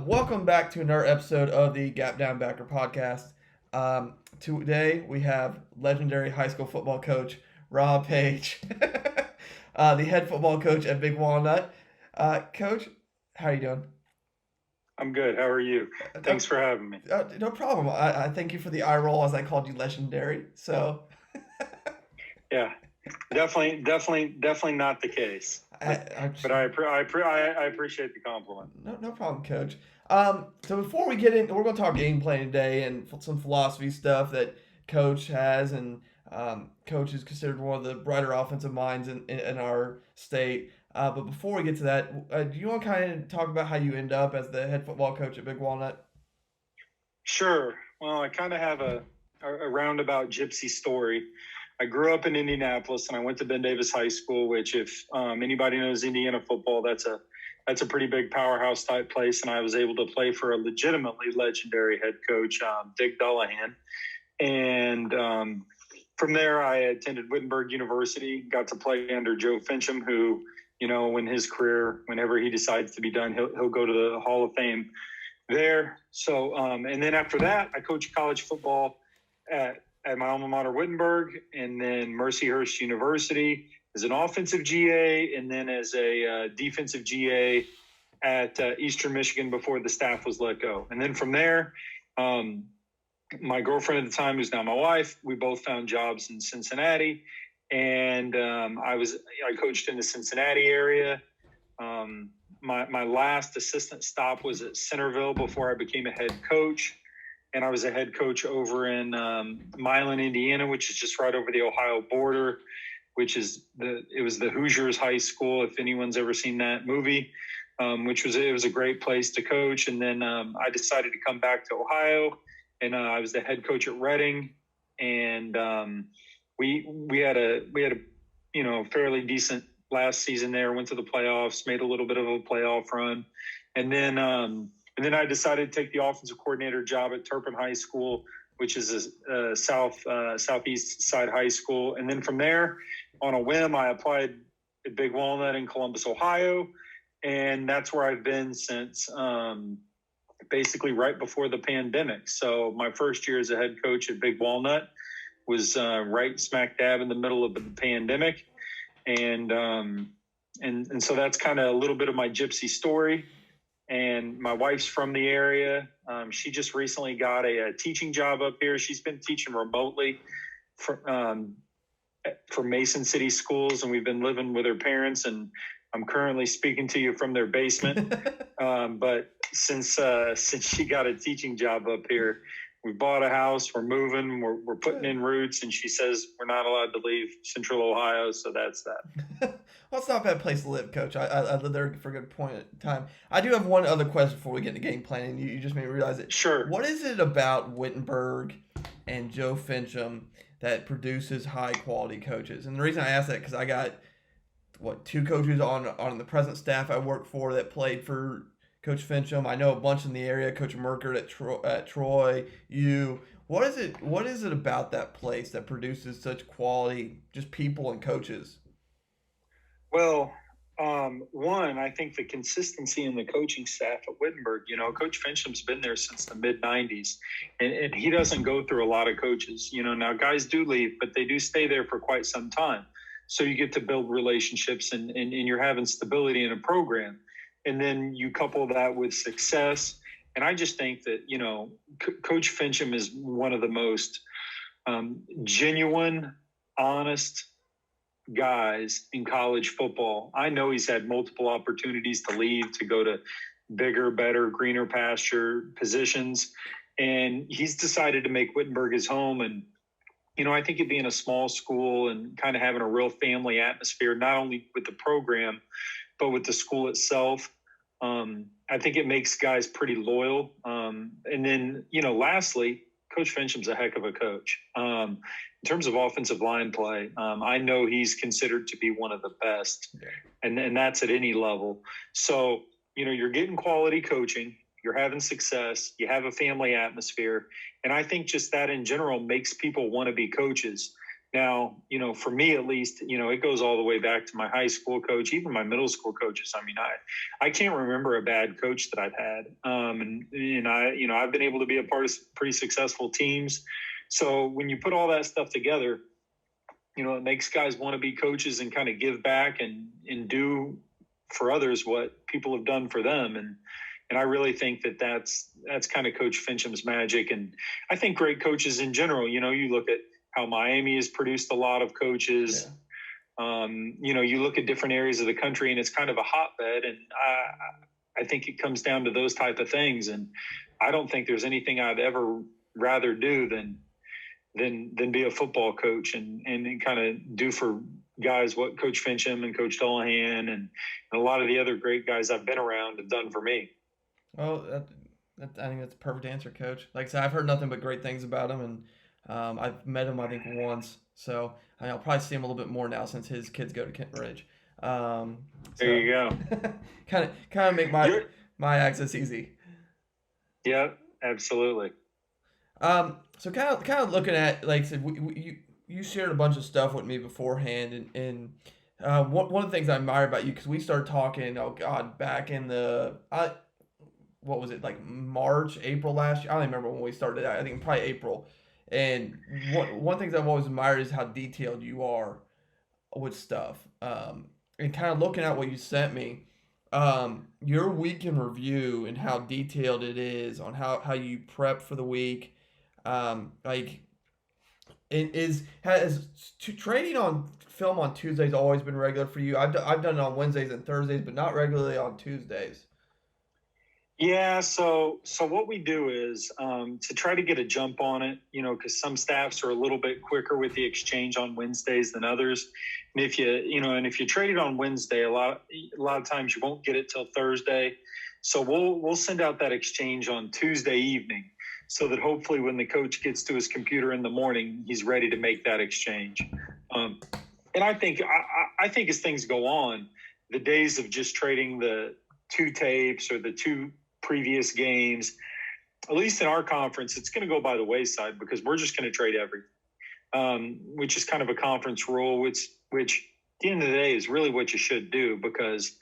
Welcome back to another episode of the Gap Down Backer podcast. Today we have legendary high school football coach Rob Page, the head football coach at Big Walnut. Coach, how are you doing? I'm good. How are you? Uh, Thanks for having me. no problem. I thank you for the eye roll as I called you legendary. So Yeah, definitely not the case. I just, But I appreciate the compliment. no problem, Coach. So before we get in, we're going to talk game plan today and some philosophy stuff that Coach has, and Coach is considered one of the brighter offensive minds in our state. But before we get to that, do you want to kind of talk about how you end up as the head football coach at Big Walnut? Sure. Well, I kind of have a roundabout gypsy story. I grew up in Indianapolis, and I went to Ben Davis High School, which, if anybody knows Indiana football, that's a pretty big powerhouse type place. And I was able to play for a legitimately legendary head coach, Dick Dullahan. And from there, I attended Wittenberg University, got to play under Joe Fincham, who, when his career, whenever he decides to be done, he'll go to the Hall of Fame there. So, and then after that, I coached college football at my alma mater, Wittenberg, and then Mercyhurst University as an offensive GA, and then as a defensive GA at Eastern Michigan before the staff was let go. And then from there, my girlfriend at the time, who's now my wife, we both found jobs in Cincinnati, and I coached in the Cincinnati area. My last assistant stop was at Centerville before I became a head coach. And I was a head coach over in Milan, Indiana, which is just right over the Ohio border, it was the Hoosiers High School, if anyone's ever seen that movie, it was a great place to coach. And then I decided to come back to Ohio, and I was the head coach at Reading. And we had a fairly decent last season there, went to the playoffs, made a little bit of a playoff run. And then I decided to take the offensive coordinator job at Turpin High School, which is a southeast side high school. And then from there, on a whim, I applied at Big Walnut in Columbus, Ohio. And that's where I've been since basically right before the pandemic. So my first year as a head coach at Big Walnut was right smack dab in the middle of the pandemic. And so that's kind of a little bit of my gypsy story. And my wife's from the area. She just recently got a teaching job up here. She's been teaching remotely for Mason City schools, and we've been living with her parents. And I'm currently speaking to you from their basement. But since she got a teaching job up here, we bought a house. We're moving. We're putting in roots, and she says we're not allowed to leave Central Ohio. So that's that. Well, it's not a bad place to live, Coach. I lived there for a good point in time. I do have one other question before we get into game planning. You just made me realize it. Sure. What is it about Wittenberg and Joe Fincham that produces high-quality coaches? And the reason I ask that because I got, two coaches on the present staff I work for that played for Coach Fincham. I know a bunch in the area, Coach Merkert at Troy, you. What is it about that place that produces such quality, just people and coaches? Well, one, I think the consistency in the coaching staff at Wittenberg, Coach Fincham's been there since the mid 90s, and he doesn't go through a lot of coaches. Now guys do leave, but they do stay there for quite some time. So you get to build relationships and you're having stability in a program. And then you couple that with success. And I just think that, Coach Fincham is one of the most genuine, honest guys in college football. I know he's had multiple opportunities to leave, to go to bigger, better, greener pasture positions. And he's decided to make Wittenberg his home. And, I think it being a small school and kind of having a real family atmosphere, not only with the program, but with the school itself, I think it makes guys pretty loyal. And then, lastly, Coach Fincham's a heck of a coach. In terms of offensive line play, I know he's considered to be one of the best, and that's at any level. So, you're getting quality coaching, you're having success, you have a family atmosphere, and I think just that in general makes people want to be coaches. Now, for me at least, it goes all the way back to my high school coach, even my middle school coaches. I mean, I can't remember a bad coach that I've had. And I've been able to be a part of pretty successful teams. So when you put all that stuff together, it makes guys want to be coaches and kind of give back and do for others what people have done for them. And I really think that's kind of Coach Fincham's magic. And I think great coaches in general, you look at how Miami has produced a lot of coaches. Yeah. You look at different areas of the country and it's kind of a hotbed. And I think it comes down to those type of things. And I don't think there's anything I'd ever rather do than be a football coach and kind of do for guys what Coach Fincham and Coach Dullahan and a lot of the other great guys I've been around have done for me. Well, I think that's a perfect answer, Coach. Like I said, I've heard nothing but great things about him, and I've met him, I think, once. So I'll probably see him a little bit more now since his kids go to Kent Ridge. There you go. kind of make my access easy. Yeah, absolutely. So kind of looking at, like I said, you shared a bunch of stuff with me beforehand, and one of the things I admire about you, because we started talking, back in the what was it, like March, April last year? I don't remember when we started. I think probably April. And one of the things I've always admired is how detailed you are with stuff. And kind of looking at what you sent me, your week in review and how detailed it is on how you prep for the week. Has training on film on Tuesdays always been regular for you? I've done it on Wednesdays and Thursdays, but not regularly on Tuesdays. Yeah, so what we do is to try to get a jump on it, because some staffs are a little bit quicker with the exchange on Wednesdays than others. And if you trade it on Wednesday, a lot of times you won't get it till Thursday. So we'll send out that exchange on Tuesday evening, so that hopefully when the coach gets to his computer in the morning, he's ready to make that exchange. And I think as things go on, the days of just trading the 2 tapes or the 2 previous games, at least in our conference, it's going to go by the wayside, because we're just going to trade everything, which is kind of a conference rule, which at the end of the day is really what you should do, because,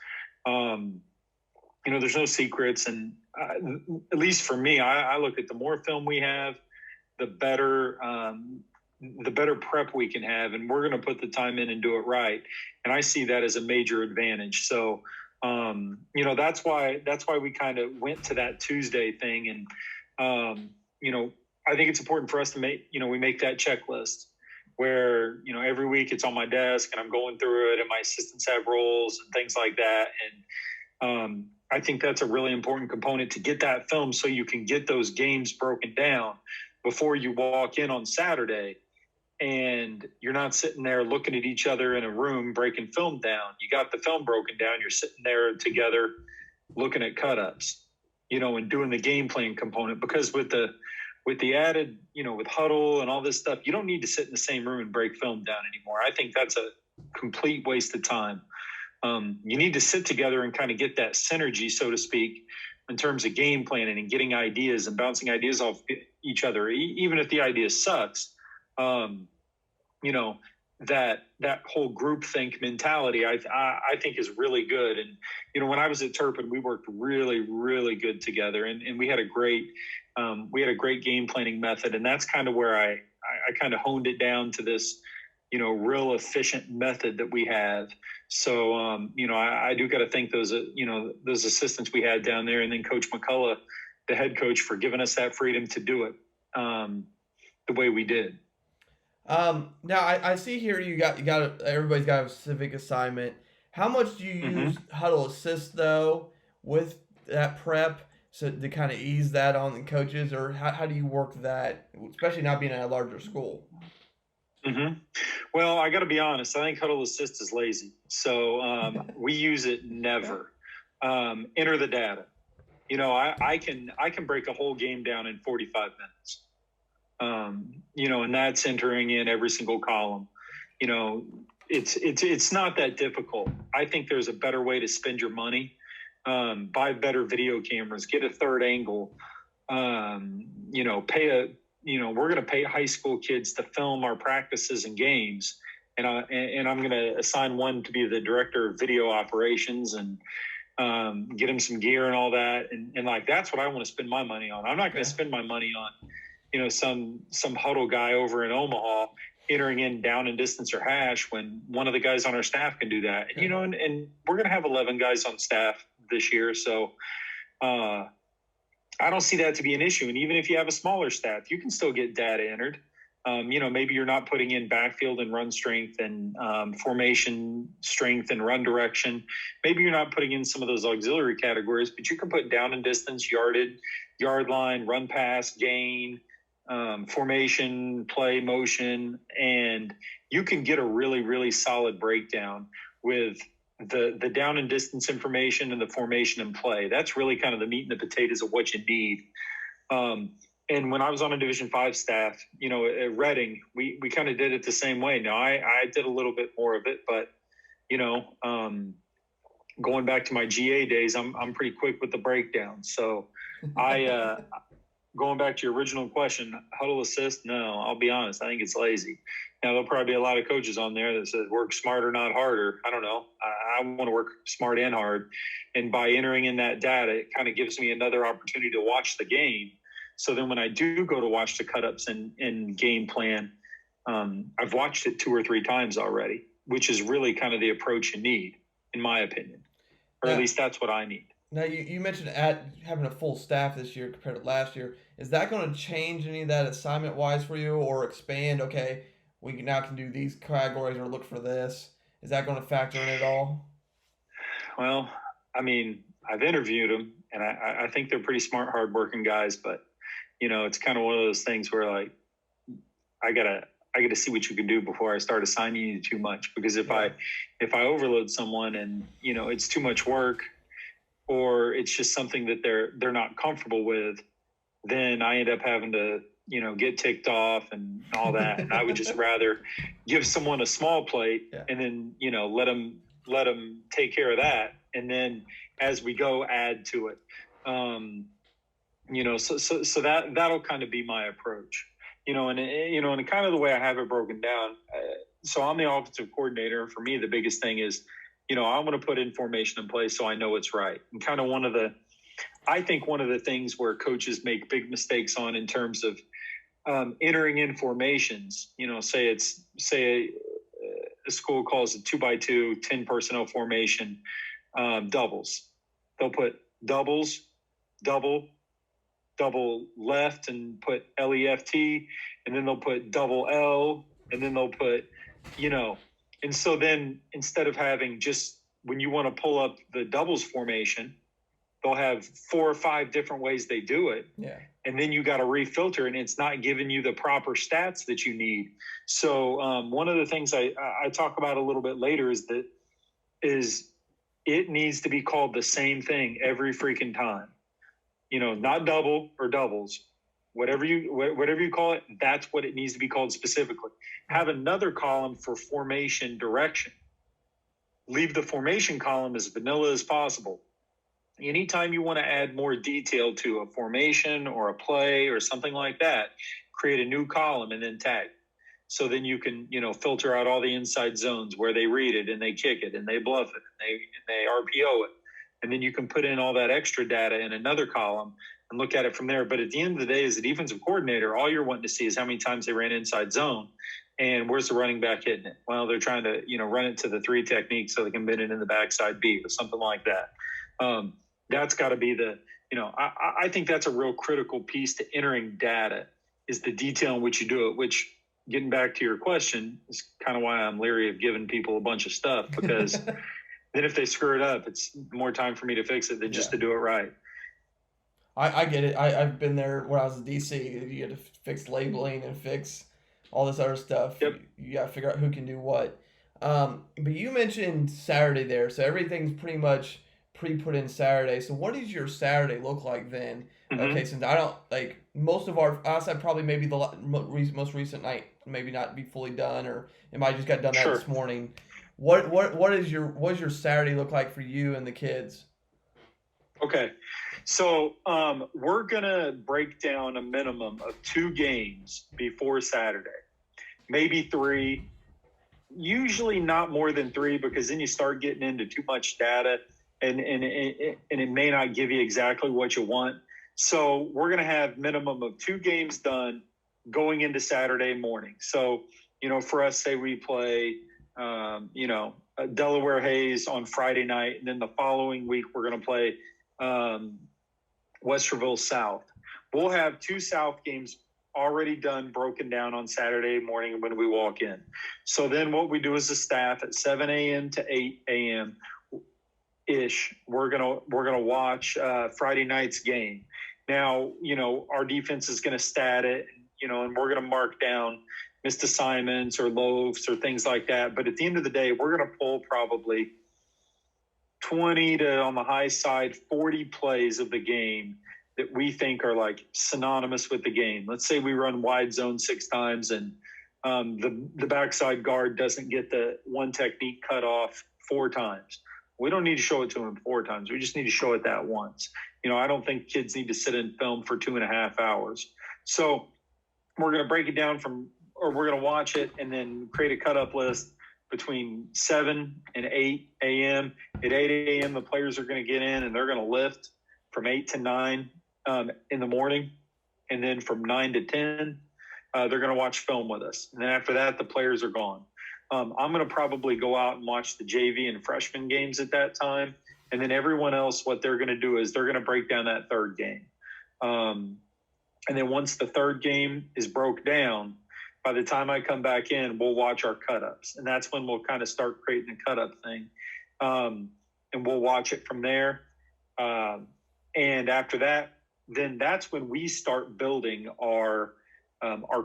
there's no secrets. And at least for me, I look at the more film we have, the better prep we can have, and we're going to put the time in and do it right. And I see that as a major advantage. So, that's why we kind of went to that Tuesday thing. And, I think it's important for us to we make that checklist where, every week it's on my desk and I'm going through it, and my assistants have roles and things like that. And, I think that's a really important component to get that film, so you can get those games broken down before you walk in on Saturday. And you're not sitting there looking at each other in a room breaking film down. You got the film broken down. You're sitting there together looking at cut-ups, and doing the game plan component. Because with the added, with Hudl and all this stuff, you don't need to sit in the same room and break film down anymore. I think that's a complete waste of time. You need to sit together and kind of get that synergy, so to speak, in terms of game planning and getting ideas and bouncing ideas off each other, even if the idea sucks. That whole group think mentality, I think is really good. And, when I was at Turpin, we worked really, really good together, and we had a great game planning method. And that's kind of where I kind of honed it down to this, real efficient method that we have. So, I do got to thank those assistants we had down there, and then Coach McCullough, the head coach, for giving us that freedom to do it the way we did. Now I see here everybody's got a specific assignment. How much do you use Hudl Asst though with that prep, so to kind of ease that on the coaches, or how do you work that, especially not being at a larger school? Well, I got to be honest. I think Hudl Asst is lazy, so we use it never. Enter the data. I can break a whole game down in 45 minutes. And that's entering in every single column. It's not that difficult. I think there's a better way to spend your money. Buy better video cameras, get a third angle, pay we're going to pay high school kids to film our practices and games. And I'm going to assign one to be the director of video operations and get him some gear and all that. And like, that's what I want to spend my money on. I'm not going to spend my money on, some Hudl guy over in Omaha entering in down and distance or hash when one of the guys on our staff can do that. And we're going to have 11 guys on staff this year. So I don't see that to be an issue. And even if you have a smaller staff, you can still get data entered. Maybe you're not putting in backfield and run strength and formation strength and run direction. Maybe you're not putting in some of those auxiliary categories, but you can put down and distance, yarded, yard line, run pass, gain, formation, play, motion, and you can get a really, really solid breakdown with the down and distance information and the formation and play. That's really kind of the meat and the potatoes of what you need. And when I was on a Division V staff, at Reading, we kind of did it the same way. Now, I did a little bit more of it, but, going back to my GA days, I'm pretty quick with the breakdown. So going back to your original question, Hudl Assist, no, I'll be honest, I think it's lazy. Now, there'll probably be a lot of coaches on there that says work smarter, not harder. I don't know. I want to work smart and hard. And by entering in that data, it kind of gives me another opportunity to watch the game. So then when I do go to watch the cut-ups and game plan, I've watched it 2 or 3 times already, which is really kind of the approach you need, in my opinion. Or at least that's what I need. Now, you mentioned having a full staff this year compared to last year. Is that going to change any of that assignment-wise for you or expand, okay, we now can do these categories or look for this? Is that going to factor in at all? Well, I mean, I've interviewed them, and I think they're pretty smart, hardworking guys, but it's kind of one of those things where like I gotta see what you can do before I start assigning you too much. Because if I overload someone and it's too much work, or it's just something that they're not comfortable with, then I end up having to get ticked off and all that. And I would just rather give someone a small plate and then let them take care of that, and then as we go add to it. So that'll kind of be my approach, and kind of the way I have it broken down. So I'm the offensive coordinator. For me, the biggest thing is, I want to put information in place so I know it's right. And kind of I think one of the things where coaches make big mistakes on in terms of entering in formations, say a school calls it 2x2, 10 personnel formation, doubles. They'll put doubles, double left and put left, and then they'll put double L, and then they'll put, and so then instead of having just, when you want to pull up the doubles formation, they'll have 4 or 5 different ways they do it. Yeah. And then you got to refilter, and it's not giving you the proper stats that you need. So one of the things I talk about a little bit later is it needs to be called the same thing every freaking time. Not double or doubles, whatever you call it, that's what it needs to be called specifically. Have another column for formation direction. Leave the formation column as vanilla as possible. Anytime you want to add more detail to a formation or a play or something like that, create a new column and then tag. So then you can, filter out all the inside zones where they read it and they kick it and they bluff it and they RPO it. And then you can put in all that extra data in another column and look at it from there. But at the end of the day, as a defensive coordinator, all you're wanting to see is how many times they ran inside zone and where's the running back hitting it. Well, they're trying to, run it to the 3 technique so they can bend it in the backside B or something like that. That's got to be I think that's a real critical piece to entering data is the detail in which you do it, which, getting back to your question, is kind of why I'm leery of giving people a bunch of stuff, because then if they screw it up, it's more time for me to fix it than just to do it right. I get it. I've been there when I was in DC. You had to fix labeling and fix all this other stuff. Yep. You got to figure out who can do what. But you mentioned Saturday there, so everything's pretty much pre-put in Saturday. So what does your Saturday look like then? Mm-hmm. Okay, since I don't, most of I said probably maybe the most recent night maybe not be fully done, or it might just got done that this morning. What does your Saturday look like for you and the kids? Okay, So we're going to break down a minimum of 2 games before Saturday, maybe 3, usually not more than 3, because then you start getting into too much data and it may not give you exactly what you want. So we're going to have minimum of 2 games done going into Saturday morning. So, for us, say we play, Delaware Hayes on Friday night, and then the following week we're going to play Westerville South. We'll have 2 South games already done, broken down on Saturday morning when we walk in. So then what we do as a staff at 7 a.m. to 8 a.m. ish, we're gonna watch Friday night's game. Now, our defense is going to stat it, and we're going to mark down missed assignments or loaves or things like that. But at the end of the day, we're going to pull probably 20 to, on the high side, 40 plays of the game that we think are like synonymous with the game. Let's say we run wide zone 6 times and the backside guard doesn't get the one technique cut off 4 times. We don't need to show it to him 4 times. We just need to show it that once. I don't think kids need to sit in film for 2.5 hours. So we're going to break it down we're going to watch it and then create a cut-up list between 7 and 8 a.m. At 8 a.m., the players are going to get in and they're going to lift from 8 to 9 in the morning. And then from 9 to 10, they're going to watch film with us. And then after that, the players are gone. I'm going to probably go out and watch the JV and freshman games at that time. And then everyone else, what they're going to do is they're going to break down that 3rd game. And then once the 3rd game is broke down, by the time I come back in, we'll watch our cut-ups. And that's when we'll kind of start creating a cut-up thing. And we'll watch it from there. And after that, then that's when we start building our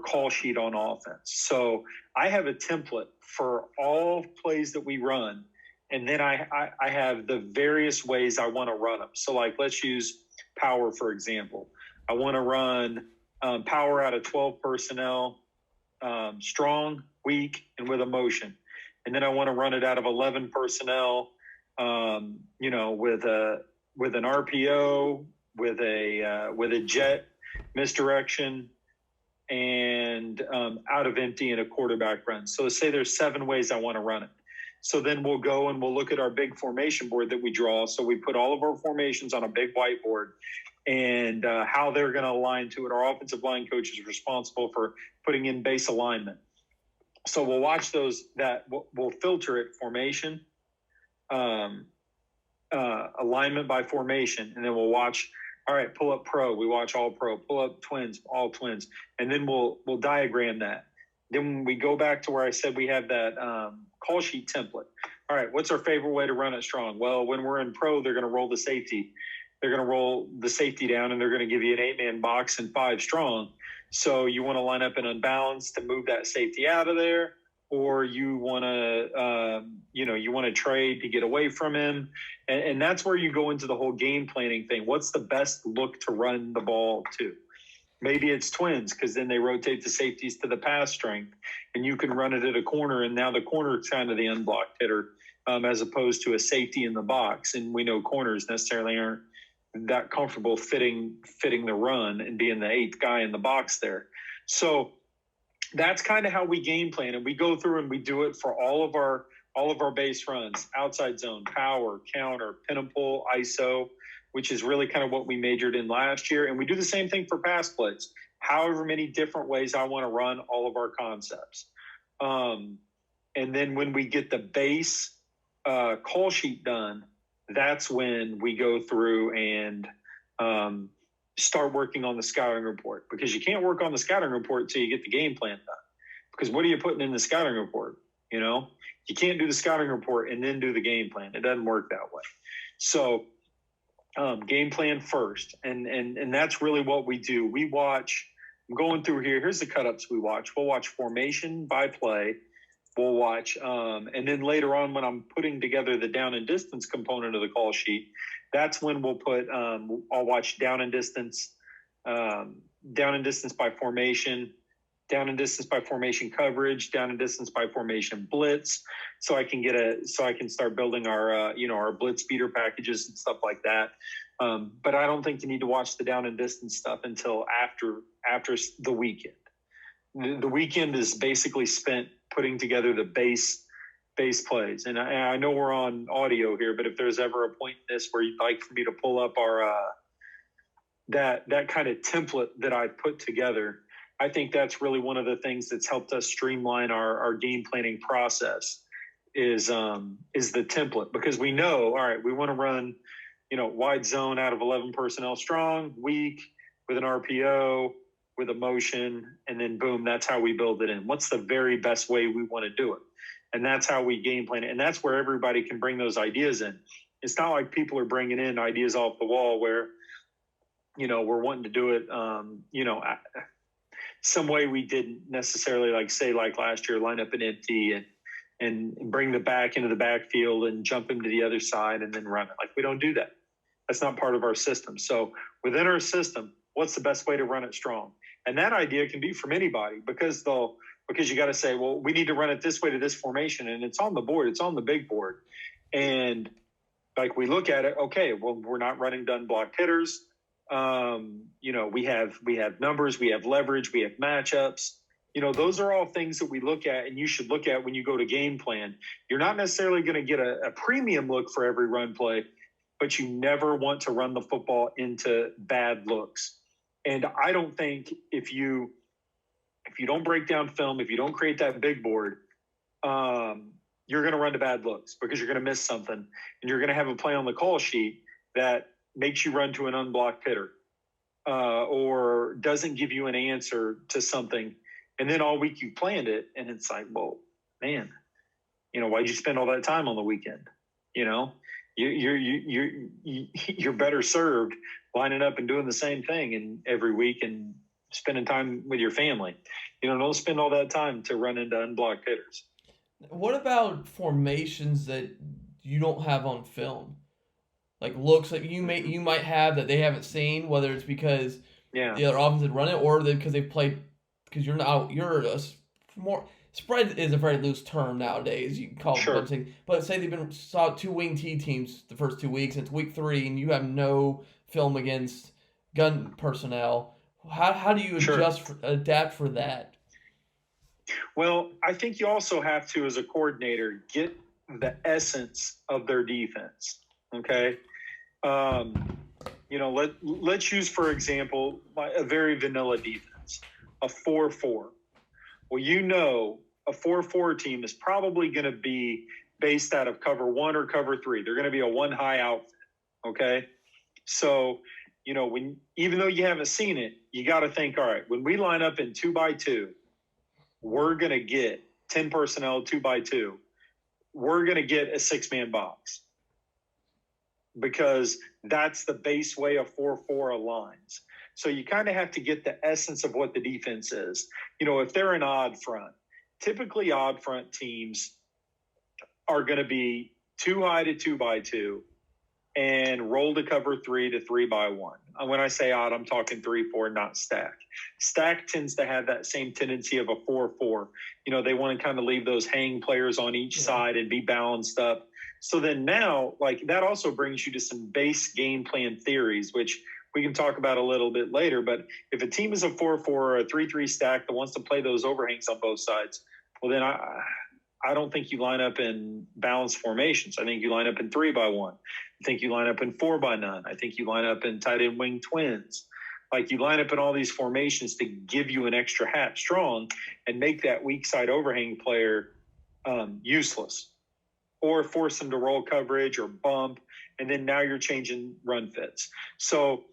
call sheet on offense. So I have a template for all plays that we run. And then I have the various ways I want to run them. So like, let's use power, for example. I want to run power out of 12 personnel, strong, weak, and with emotion. And then I want to run it out of 11 personnel, with an RPO, with a jet misdirection, and out of empty and a quarterback run. So say there's 7 ways I want to run it. So then we'll go and we'll look at our big formation board that we draw. So we put all of our formations on a big whiteboard and how they're going to align to it. Our offensive line coach is responsible for putting in base alignment. So we'll watch those, we'll filter it formation, alignment by formation, and then we'll watch, all right, pull up pro, we watch all pro, pull up twins, all twins, and then we'll diagram that. Then when we go back to where I said we have that call sheet template. All right, what's our favorite way to run it strong? Well, when we're in pro, they're going to roll the safety. They're going to roll the safety down, and they're going to give you an 8-man box and 5 strong. So you want to line up in unbalanced to move that safety out of there, or you want to trade to get away from him. And that's where you go into the whole game planning thing. What's the best look to run the ball to? Maybe it's twins, because then they rotate the safeties to the pass strength, and you can run it at a corner, and now the corner is kind of the unblocked hitter, as opposed to a safety in the box. And we know corners necessarily aren't that comfortable fitting the run and being the 8th guy in the box there. So that's kind of how we game plan, and we go through and we do it for all of our base runs: outside zone, power, counter, pin and pull, ISO, which is really kind of what we majored in last year. And we do the same thing for pass plays, however many different ways I want to run all of our concepts. And then when we get the base call sheet done, that's when we go through and start working on the scouting report, because you can't work on the scouting report until you get the game plan done. Because what are you putting in the scouting report? You can't do the scouting report and then do the game plan. It doesn't work that way. So game plan first. And that's really what we do. We watch, I'm going through here. Here's the cut-ups we watch. We'll watch formation by play. We'll watch, and then later on when I'm putting together the down and distance component of the call sheet, that's when we'll put, I'll watch down and distance by formation, down and distance by formation coverage, down and distance by formation blitz. So I can start building our, our blitz beater packages and stuff like that. But I don't think you need to watch the down and distance stuff until after the weekend. The weekend is basically spent putting together the base plays. And I know we're on audio here, but if there's ever a point in this where you'd like for me to pull up our, that kind of template that I put together, I think that's really one of the things that's helped us streamline our game planning process is the template, because we know, all right, we want to run, wide zone out of 11 personnel strong, weak, with an RPO, with a motion, and then boom, that's how we build it in. What's the very best way we want to do it? And that's how we game plan it. And that's where everybody can bring those ideas in. It's not like people are bringing in ideas off the wall where, we're wanting to do it, some way we didn't necessarily like last year, line up an empty and bring the back into the backfield and jump him to the other side and then run it. Like, we don't do that. That's not part of our system. So within our system, what's the best way to run it strong? And that idea can be from anybody, because you got to say, well, we need to run it this way to this formation, and it's on the board. It's on the big board. And we look at it, okay, well, we're not running done block hitters. We have numbers, we have leverage, we have matchups. Those are all things that we look at, and you should look at when you go to game plan. You're not necessarily going to get a premium look for every run play, but you never want to run the football into bad looks. And I don't think if you don't break down film, if you don't create that big board, you're going to run to bad looks, because you're going to miss something, and you're going to have a play on the call sheet that makes you run to an unblocked hitter, or doesn't give you an answer to something. And then all week you planned it, and it's like, well, man, why'd you spend all that time on the weekend? You're better served lining up and doing the same thing in every week and spending time with your family. Don't spend all that time to run into unblocked hitters. What about formations that you don't have on film? Like looks like you might have that they haven't seen, whether it's because the other offense had run it, or because they played, because you're more spread is a very loose term nowadays. You can call it something, but say they've saw two wing T teams the first 2 weeks, and it's week 3, and you have no film against gun personnel. How do you adapt for that? Well, I think you also have to, as a coordinator, get the essence of their defense. Okay. Let's use, for example, a very vanilla defense, a 4-4. Well, a 4-4 team is probably going to be based out of cover 1 or cover 3. They're going to be a one high outfit. Okay. So, even though you haven't seen it, you got to think, all right, when we line up in 2x2, we're going to get 10 personnel 2x2. We're going to get a 6-man box, because that's the base way a 4-4 aligns. So you kind of have to get the essence of what the defense is. If they're an odd front, typically odd front teams are going to be 2 high to 2x2 and roll to cover 3 to 3x1. When I say odd, I'm talking 3-4, not stack. Stack tends to have that same tendency of a 4-4. They want to kind of leave those hang players on each side and be balanced up. So then now, that also brings you to some base game plan theories, which we can talk about a little bit later. But if a team is a 4-4 or a 3-3 stack that wants to play those overhangs on both sides, well, then I don't think you line up in balanced formations. I think you line up in 3x1. I think you line up in 4x9. I think you line up in tight end wing twins. You line up in all these formations to give you an extra hat strong and make that weak side overhang player useless, or force them to roll coverage or bump. And then now you're changing run fits. So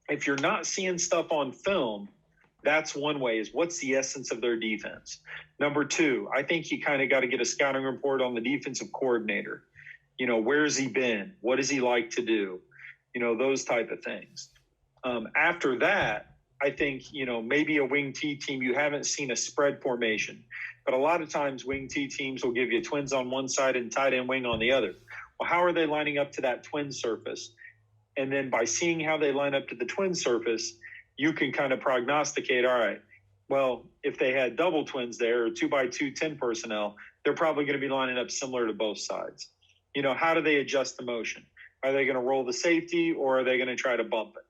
if you're not seeing stuff on film, that's one way, is what's the essence of their defense. Number 2, I think you kind of got to get a scouting report on the defensive coordinator. Where's he been? What does he like to do? Those type of things. After that, I think, maybe a wing T team, you haven't seen a spread formation, but a lot of times wing T teams will give you twins on one side and tight end wing on the other. Well, how are they lining up to that twin surface? And then by seeing how they line up to the twin surface, you can kind of prognosticate, all right, well, if they had double twins there or 2x2 10 personnel, they're probably going to be lining up similar to both sides. How do they adjust the motion? Are they going to roll the safety or are they going to try to bump it?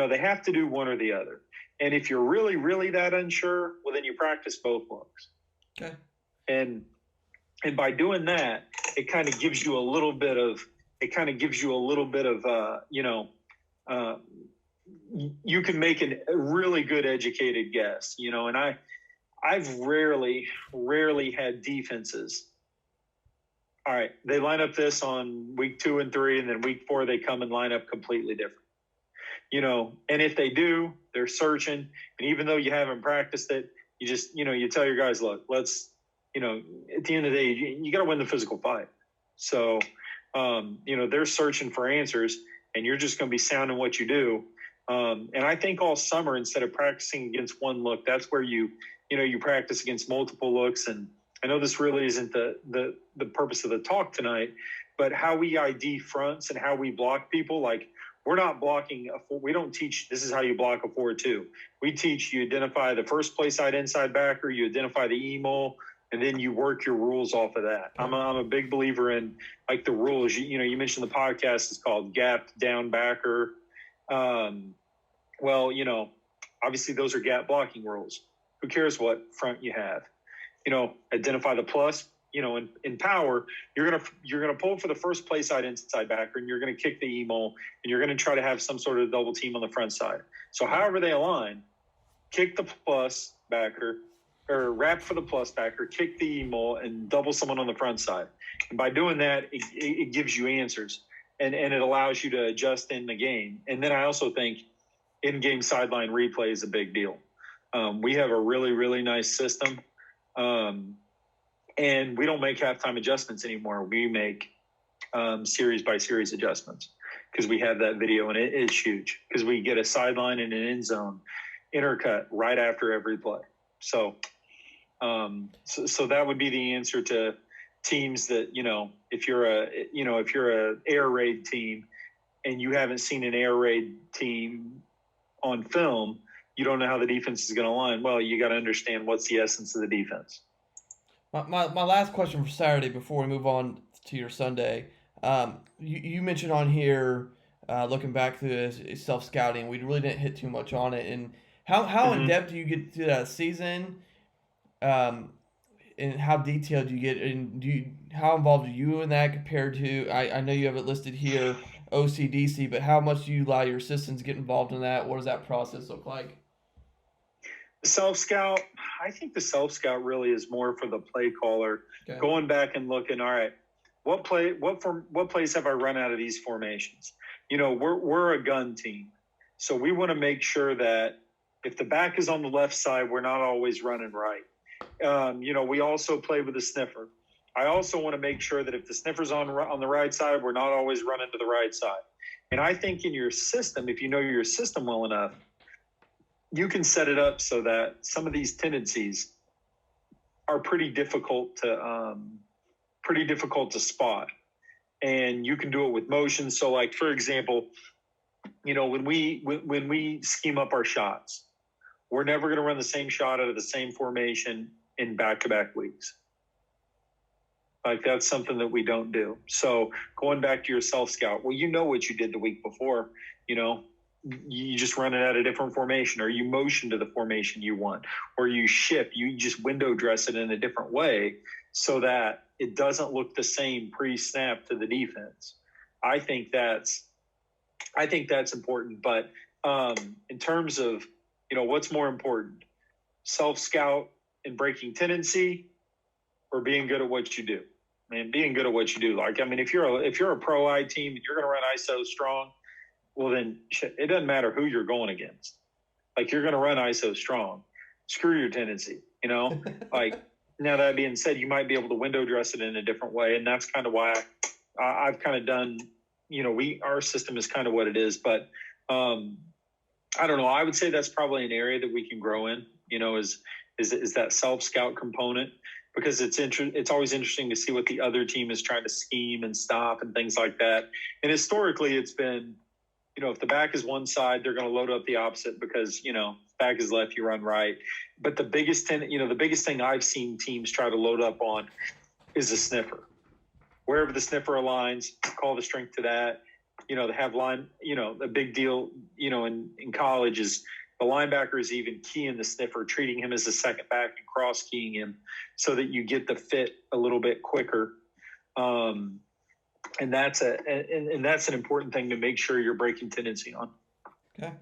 They have to do one or the other. And if you're really, really that unsure, well, then you practice both looks. Okay. And by doing that, it kind of gives you a little bit of, you can make a really good educated guess, and I've rarely had defenses. All right, they line up this on week 2 and 3, and then week 4 they come and line up completely different. And if they do, they're searching. And even though you haven't practiced it, you just, you tell your guys, look, let's, at the end of the day, you got to win the physical fight. So, they're searching for answers, and you're just going to be sounding what you do. And I think all summer, instead of practicing against one look, that's where you practice against multiple looks. And I know this really isn't the purpose of the talk tonight, but how we ID fronts and how we block people, like we're not blocking we don't teach this is how you block a 4-2. We teach you identify the first play side inside backer, you identify the emo, and then you work your rules off of that. I'm a big believer in like the rules. You mentioned the podcast is called Gap Down Backer. Well, obviously those are gap blocking rules. Who cares what front you have? Identify the plus. In power, you're gonna pull for the first play side inside backer, and you're gonna kick the emo, and you're gonna try to have some sort of double team on the front side. So however they align, kick the plus backer, or wrap for the plus backer, kick the emo, and double someone on the front side. And by doing that, it gives you answers, and it allows you to adjust in the game. And then I also think in-game sideline replay is a big deal. We have a really, really nice system. And we don't make halftime adjustments anymore. We make series by series adjustments because we have that video, and it is huge because we get a sideline and an end zone intercut right after every play. So that would be the answer to teams that, if you're a air raid team and you haven't seen an air raid team on film, you don't know how the defense is going to line. Well, you got to understand what's the essence of the defense. My last question for Saturday before we move on to your Sunday. You mentioned on here, looking back through self-scouting, we really didn't hit too much on it. And how in-depth do you get to that season? And how detailed do you get? And how involved are you in that compared to, I know you have it listed here, OCDC, but how much do you allow your assistants to get involved in that? What does that process look like? Self-scout, I think the self-scout really is more for the play caller. Okay. Going back and looking, all right, what plays have I run out of these formations? We're a gun team. So we want to make sure that if the back is on the left side, we're not always running right. We also play with a sniffer. I also want to make sure that if the sniffer's on the right side, we're not always running to the right side. And I think in your system, if you know your system well enough, you can set it up so that some of these tendencies are pretty difficult to spot, and you can do it with motion. So, like for example, when we scheme up our shots, we're never going to run the same shot out of the same formation in back-to-back weeks. Like that's something that we don't do. So going back to your self-scout, well, you know what you did the week before, you just run it at a different formation, or you motion to the formation you want, or you just window dress it in a different way so that it doesn't look the same pre-snap to the defense. I think that's important. But in terms of, what's more important, self-scout and breaking tendency, or being good at what you do? Man, being good at what you do. Like, I mean, if you're a pro-I team and you're going to run ISO strong, well, then it doesn't matter who you're going against. Like, you're going to run ISO strong. Screw your tendency, Like, now that being said, you might be able to window dress it in a different way, and that's kind of why I've kind of done, our system is kind of what it is. But I don't know. I would say that's probably an area that we can grow in, is that self-scout component, because it's always interesting to see what the other team is trying to scheme and stop and things like that. And historically, it's been if the back is one side, they're going to load up the opposite because, back is left, you run right. But the biggest thing I've seen teams try to load up on is a sniffer. Wherever the sniffer aligns, call the strength to that. They have line, a big deal, in college is the linebacker is even keying the sniffer, treating him as a second back and cross keying him so that you get the fit a little bit quicker. And that's an important thing to make sure you're breaking tendency on. Okay.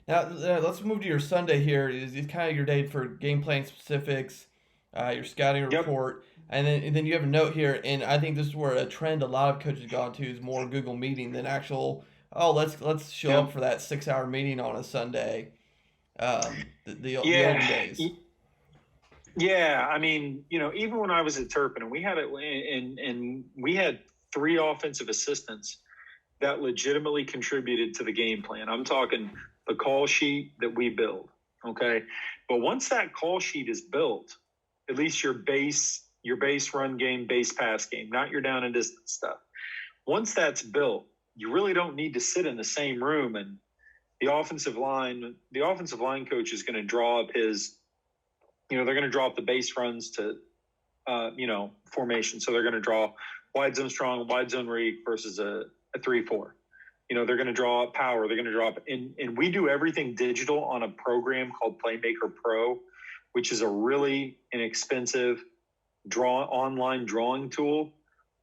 Now let's move to your Sunday here. Is kind of your day for game plan specifics, your scouting report, and then you have a note here, and I think this is where a trend a lot of coaches gone to is more Google Meeting than actual. Oh, let's show up for that 6-hour meeting on a Sunday. The olden days. Yeah, I mean, even when I was at Turpin, and we had 3 offensive assistants that legitimately contributed to the game plan. I'm talking the call sheet that we build, okay? But once that call sheet is built, at least your base run game, base pass game, not your down and distance stuff. Once that's built, you really don't need to sit in the same room, and the offensive line coach is going to draw up they're going to draw up the base runs to, formation. So they're going to draw wide zone strong, wide zone read versus a 3-4. They're going to draw up power. They're going to draw up, and we do everything digital on a program called Playmaker Pro, which is a really inexpensive online drawing tool.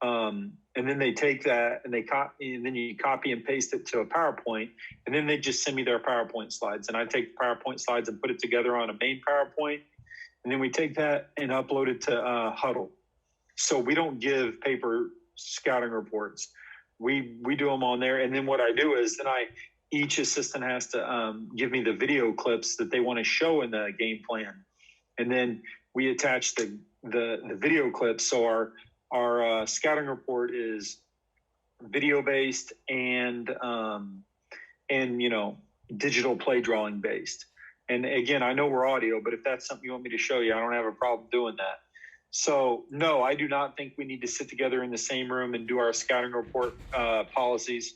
And then they take that and then you copy and paste it to a PowerPoint, and then they just send me their PowerPoint slides. And I take the PowerPoint slides and put it together on a main PowerPoint. And then we take that and upload it to Hudl. So we don't give paper scouting reports. We do them on there. And then what I do is each assistant has to give me the video clips that they want to show in the game plan. And then we attach the video clips. So our scouting report is video based and digital play drawing based. And again, I know we're audio, but if that's something you want me to show you, I don't have a problem doing that. So no, I do not think we need to sit together in the same room and do our scouting report policies.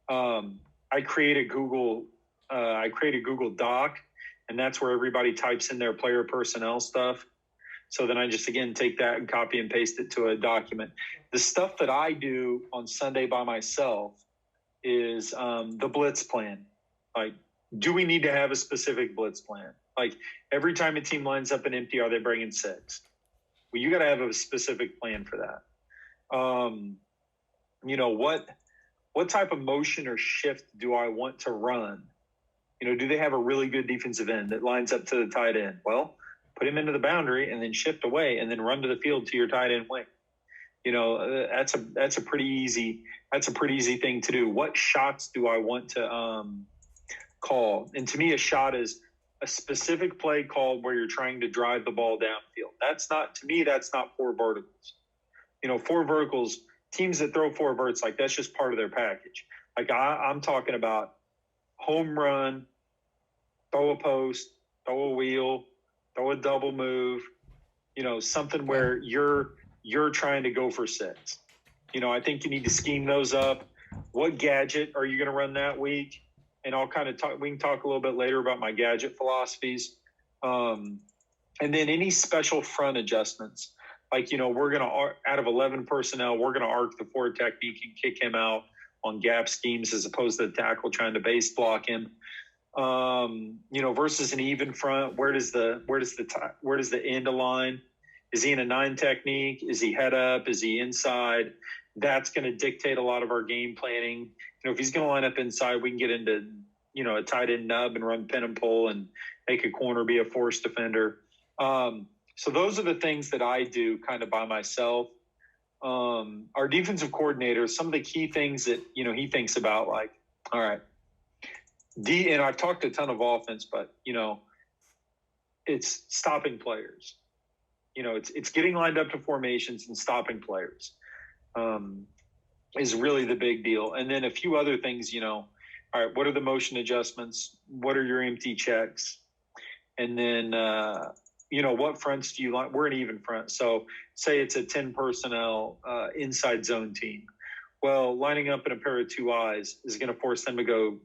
I create a Google Doc, and that's where everybody types in their player personnel stuff. So then I just, again, take that and copy and paste it to a document. The stuff that I do on Sunday by myself is the blitz plan. Like, do we need to have a specific blitz plan? Like, every time a team lines up an empty, are they bringing 6? Well, you got to have a specific plan for that. What type of motion or shift do I want to run? Do they have a really good defensive end that lines up to the tight end? Well, put him into the boundary and then shift away and then run to the field to your tight end wing. That's a pretty easy thing to do. What shots do I want to call? And to me, a shot is a specific play called where you're trying to drive the ball downfield. That's not 4 verticals. 4 verticals, teams that throw 4 verts, like that's just part of their package. Like I'm talking about home run, throw a post, throw a wheel, throw a double move, something where you're trying to go for 6. I think you need to scheme those up. What gadget are you going to run that week? And I'll kind of we can talk a little bit later about my gadget philosophies. And then any special front adjustments. Like, we're going to, out of 11 personnel, we're going to arc the forward technique and kick him out on gap schemes as opposed to the tackle trying to base block him. Versus an even front, where does the end align? Is he in a 9 technique? Is he head up? Is he inside? That's going to dictate a lot of our game planning. If he's going to line up inside, we can get into, a tight end nub and run pin and pull and make a corner be a force defender. So those are the things that I do kind of by myself. Our defensive coordinator, some of the key things that, he thinks about, like, all right, and I've talked a ton of offense, but, it's stopping players. It's getting lined up to formations and stopping players is really the big deal. And then a few other things, all right, what are the motion adjustments? What are your empty checks? And then, what fronts do you like? We're an even front. So say it's a 10 personnel inside zone team. Well, lining up in a pair of 2 eyes is going to force them to go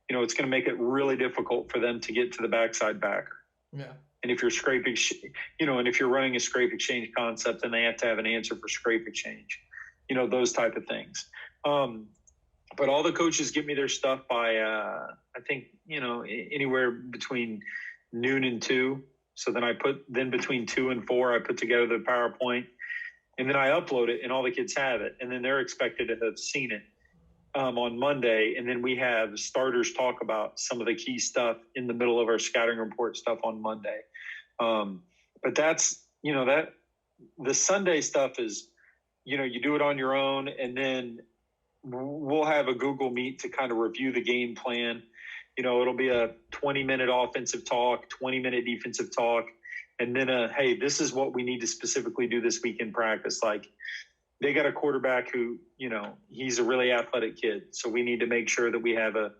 it's going to make it really difficult for them to get to the backside backer. Yeah. And if you're and if you're running a scrape exchange concept, then they have to have an answer for scrape exchange, those type of things. But all the coaches give me their stuff by, I think, anywhere between noon and 2. So then between 2 and 4, I put together the PowerPoint, and then I upload it, and all the kids have it. And then they're expected to have seen it on Monday. And then we have starters talk about some of the key stuff in the middle of our scouting report stuff on Monday. But that's, the Sunday stuff is, you do it on your own, and then we'll have a Google Meet to kind of review the game plan. It'll be a 20-minute offensive talk, 20-minute defensive talk, and then hey, this is what we need to specifically do this week in practice. Like, they got a quarterback who, he's a really athletic kid, so we need to make sure that we have a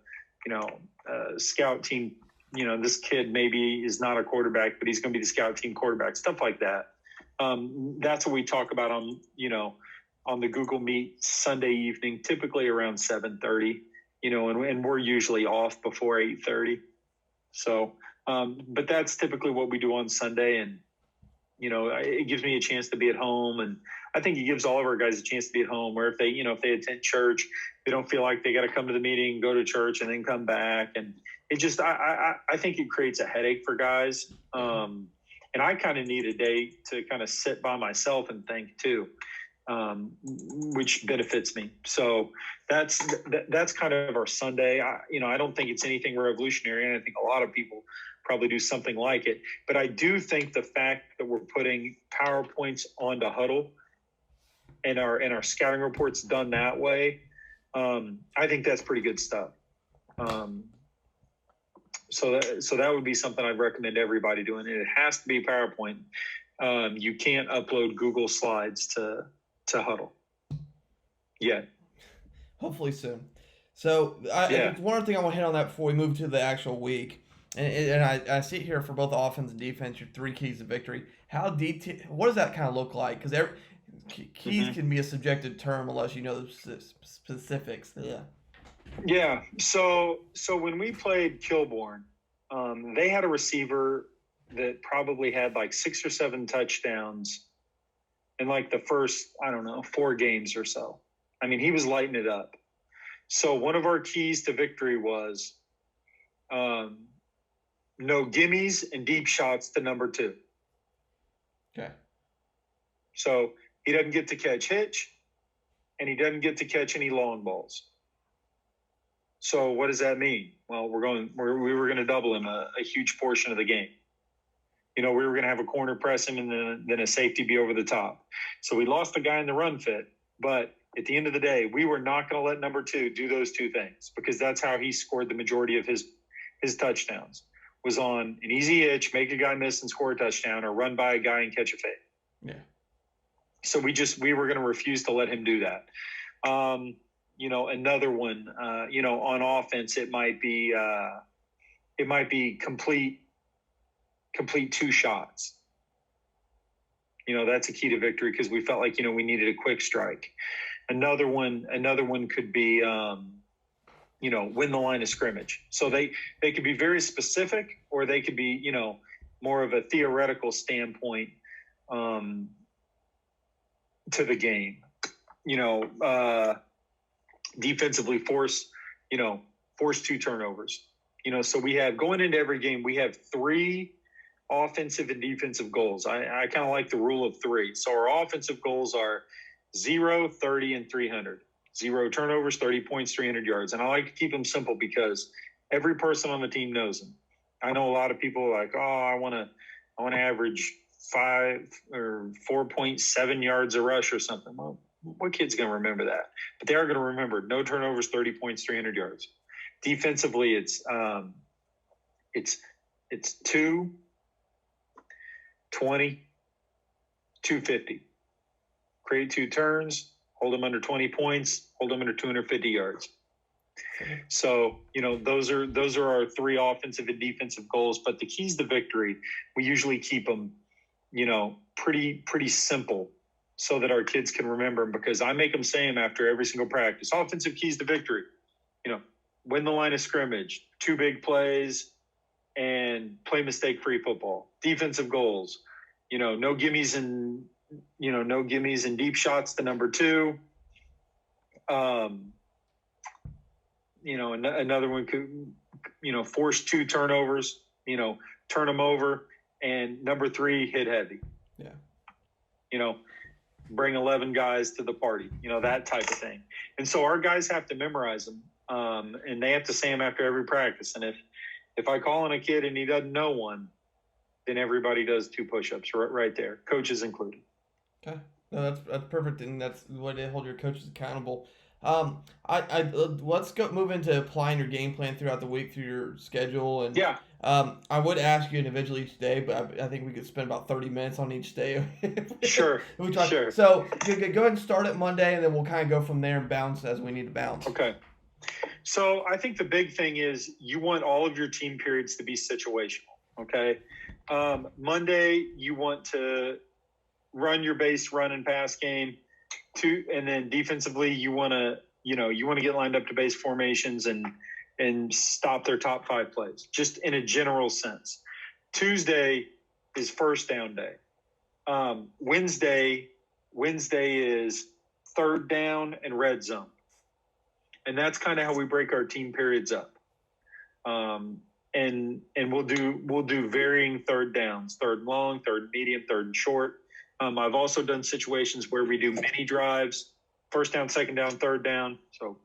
scout team. This kid maybe is not a quarterback, but he's going to be the scout team quarterback, stuff like that. That's what we talk about on the Google Meet Sunday evening, typically around 7:30, and we're usually off before 8:30. So, but that's typically what we do on Sunday. And, it gives me a chance to be at home. And I think it gives all of our guys a chance to be at home, where if they, if they attend church, they don't feel like they got to come to the meeting, go to church, and then come back. And it just, I think it creates a headache for guys. And I kind of need a day to kind of sit by myself and think too. Which benefits me. So that's kind of our Sunday. I don't think it's anything revolutionary, and I think a lot of people probably do something like it. But I do think the fact that we're putting PowerPoints onto Hudl and our scouting reports done that way, I think that's pretty good stuff. So that would be something I'd recommend everybody doing. It has to be PowerPoint. You can't upload Google Slides to Hudl. Yeah. Hopefully soon. So one other thing I want to hit on that before we move to the actual week, and I see it here for both offense and defense, your 3 keys to victory. How detailed? What does that kind of look like? Because keys can be a subjective term unless you know the specifics. Yeah. Yeah. So when we played Kilbourne, they had a receiver that probably had like 6 or 7 touchdowns in like the first, 4 games or so. I mean, he was lighting it up. So one of our keys to victory was no gimmies and deep shots to number 2. Okay. So he doesn't get to catch hitch, and he doesn't get to catch any long balls. So what does that mean? Well, we were going to double him a huge portion of the game. We were going to have a corner press him and then a safety be over the top. So we lost the guy in the run fit. But at the end of the day, we were not going to let number 2 do those 2 things, because that's how he scored the majority of his touchdowns, was on an easy hitch, make a guy miss and score a touchdown, or run by a guy and catch a fade. Yeah. So we were going to refuse to let him do that. Another one, on offense, it might be complete 2 shots. That's a key to victory, because we felt like, we needed a quick strike. Another one could be, win the line of scrimmage. So they could be very specific, or they could be, more of a theoretical standpoint to the game. Defensively force 2 turnovers. So we have, going into every game, we have 3 offensive and defensive goals. I kind of like the rule of 3. So our offensive goals are 0, 30, and 300. 0 turnovers, 30 points, 300 yards. And I like to keep them simple, because every person on the team knows them. I know a lot of people are like, oh, I want to average 5 or 4.7 yards a rush or something. Well, what kid's going to remember that? But they are going to remember no turnovers, 30 points, 300 yards. Defensively, it's 2, 20, 250. Create 2 turns, hold them under 20 points, hold them under 250 yards. So, those are our 3 offensive and defensive goals. But the keys to victory, we usually keep them, pretty simple, so that our kids can remember them, because I make them say them after every single practice. Offensive keys to victory, win the line of scrimmage, 2 big plays, and play mistake-free football. Defensive goals, no gimmies and deep shots to number 2. Another one could, force 2 turnovers, turn them over, and number 3, hit heavy. Yeah. Bring 11 guys to the party, that type of thing. And so our guys have to memorize them, and they have to say them after every practice. And if I call on a kid and he doesn't know one, then everybody does 2 push-ups right there, coaches included. Okay. No, that's perfect, and that's the way to hold your coaches accountable. Let's move into applying your game plan throughout the week through your schedule. And yeah. I would ask you individually each day, but I think we could spend about 30 minutes on each day. Sure. Sure. So go ahead and start at Monday, and then we'll kind of go from there and bounce as we need to bounce. Okay. So I think the big thing is you want all of your team periods to be situational. Okay. Monday, you want to run your base run and pass game. And then defensively, you want to get lined up to base formations and stop their top 5 plays, just in a general sense. Tuesday is first down day. Wednesday is third down and red zone. And that's kind of how we break our team periods up. And we'll do varying third downs, third and long, third and medium, third and short. I've also done situations where we do mini drives, first down, second down, third down. So,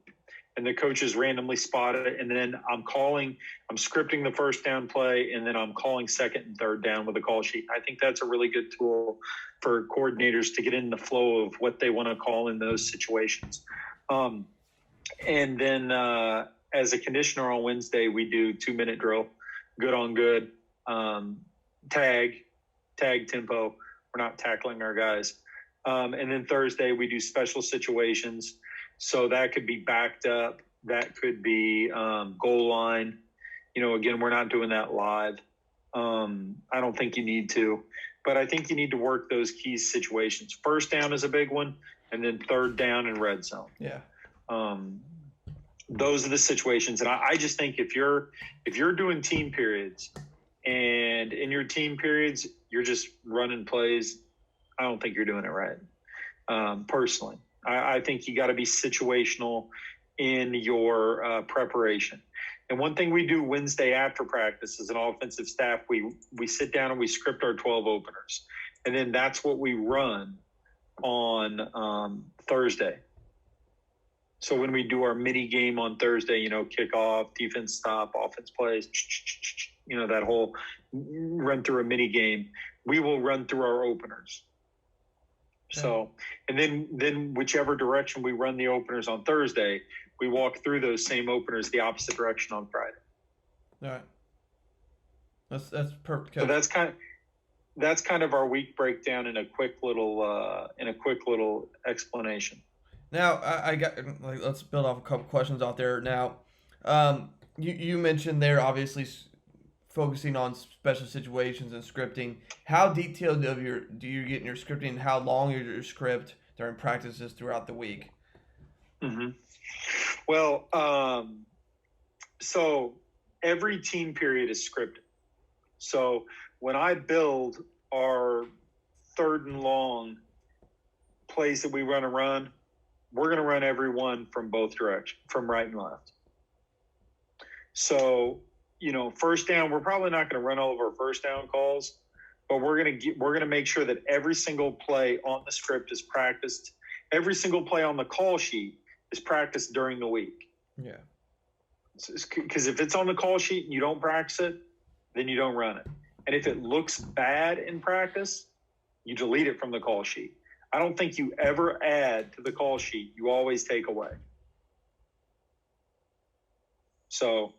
and the coaches randomly spot it. And then I'm scripting the first down play, and then I'm calling second and third down with a call sheet. I think that's a really good tool for coordinators to get in the flow of what they want to call in those situations. And then as a conditioner on Wednesday, we do 2-minute drill, good on good, tag tempo. We're not tackling our guys. And then Thursday, we do special situations. So that could be backed up. That could be goal line. Again, we're not doing that live. I don't think you need to. But I think you need to work those key situations. First down is a big one, and then third down and red zone. Yeah. Those are the situations. And I just think if you're doing team periods, and in your team periods, you're just running plays, I don't think you're doing it right. Personally, I think you got to be situational in your preparation. And one thing we do Wednesday after practice as an offensive staff, we sit down and we script our 12 openers. And then that's what we run on Thursday. So when we do our mini game on Thursday, kickoff, defense stop, offense plays, that whole run through a mini game, we will run through our openers. So, and then whichever direction we run the openers on Thursday, we walk through those same openers the opposite direction on Friday. All right. That's perfect. So that's kind of our week breakdown in a quick little explanation. Now I got let's build off a couple questions out there. Now, you mentioned there obviously focusing on special situations and scripting. How detailed do you get in your scripting? How long is your script during practices throughout the week? Mm-hmm. Well, so every team period is scripted. So when I build our third and long plays that we run, we're going to run every one from both directions, from right and left. So, first down, we're probably not going to run all of our first down calls, but we're going to make sure that every single play on the script is practiced. Every single play on the call sheet is practiced during the week. Yeah. Because if it's on the call sheet and you don't practice it, then you don't run it. And if it looks bad in practice, you delete it from the call sheet. I don't think you ever add to the call sheet. You always take away. So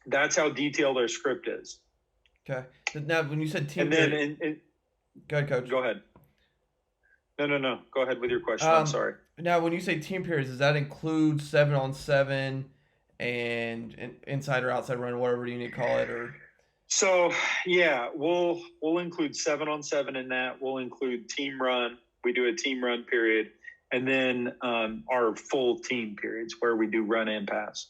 that's how detailed our script is. Okay. Now, when you said team, and then go ahead, Coach. Go ahead. No. Go ahead with your question. I'm sorry. Now, when you say team periods, does that include 7-on-7 and inside or outside run, whatever you need to call it, or? So yeah, we'll include 7-on-7 in that. We'll include team run. We do a team run period, and then our full team periods where we do run and pass.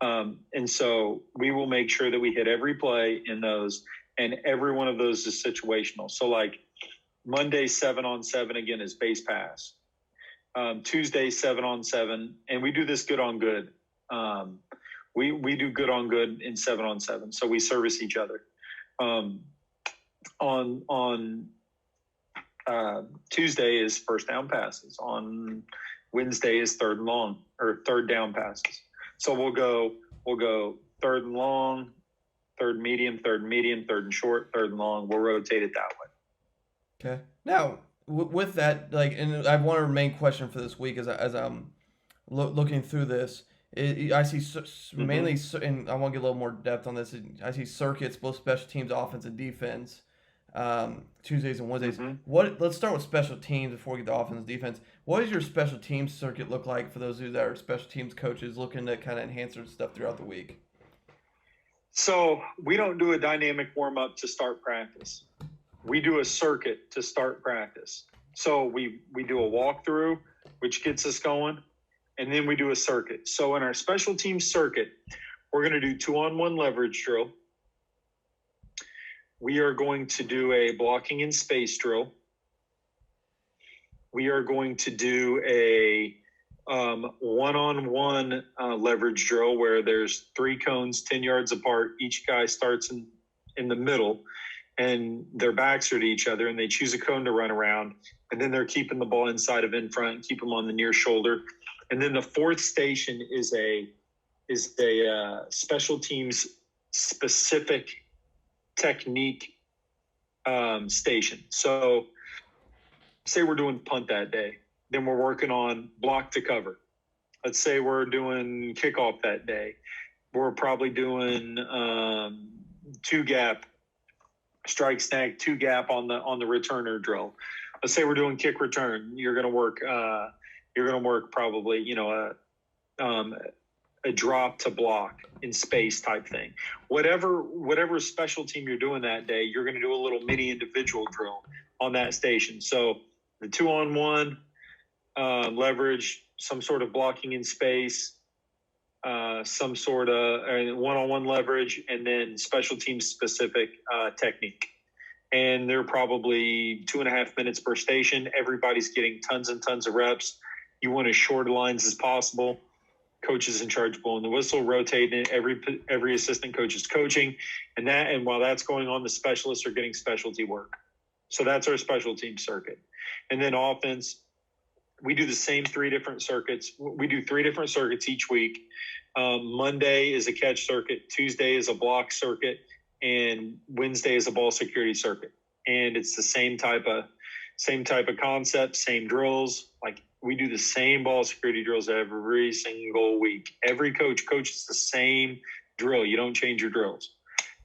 And so we will make sure that we hit every play in those, and every one of those is situational. So like Monday 7-on-7 again is base pass. Tuesday 7-on-7, and we do this good on good. We do good on good in 7-on-7, so we service each other. On Tuesday is first down passes. On Wednesday is third and long, or third down passes. So we'll go third and long, third and medium, third and short, third and long. We'll rotate it that way. Okay. Now, with that, like, and I have one main question for this week as I'm looking through this. I see mainly, and I want to get a little more depth on this. I see circuits, both special teams, offense, and defense, Tuesdays and Wednesdays. Let's start with special teams before we get to offense and defense. What does your special teams circuit look like for those of you that are special teams coaches looking to kind of enhance their stuff throughout the week? So we don't do a dynamic warm-up to start practice. We do a circuit to start practice. So we do a walkthrough, which gets us going, and then we do a circuit. So in our special teams circuit, we're going to do 2-on-1 leverage drill. We are going to do a blocking in space drill. We are going to do a 1-on-1 leverage drill where there's 3 cones 10 yards apart. Each guy starts in the middle, and their backs are to each other, and they choose a cone to run around, and then they're keeping the ball inside of in front, keep them on the near shoulder. And then the fourth station is a special teams specific technique station. So say we're doing punt that day, then we're working on block to cover. Let's say we're doing kickoff that day. We're probably doing 2-gap, strike snag, 2-gap on the returner drill. Let's say we're doing kick return. You're going to work probably, a drop to block in space type thing. Whatever special team you're doing that day, you're going to do a little mini individual drill on that station. So the 2-on-1 leverage, some sort of blocking in space, some sort of 1-on-1 leverage, and then special team specific technique. And they're probably 2.5 minutes per station. Everybody's getting tons and tons of reps. You want as short lines as possible. Coach is in charge of blowing the whistle, rotating. Every assistant coach is coaching, and while that's going on, the specialists are getting specialty work. So that's our special team circuit. And then offense, we do the same 3 different circuits. We do 3 different circuits each week. Monday is a catch circuit. Tuesday is a block circuit, and Wednesday is a ball security circuit. And it's the same type of concept, same drills. Like, we do the same ball security drills every single week. Every coach coaches the same drill. You don't change your drills.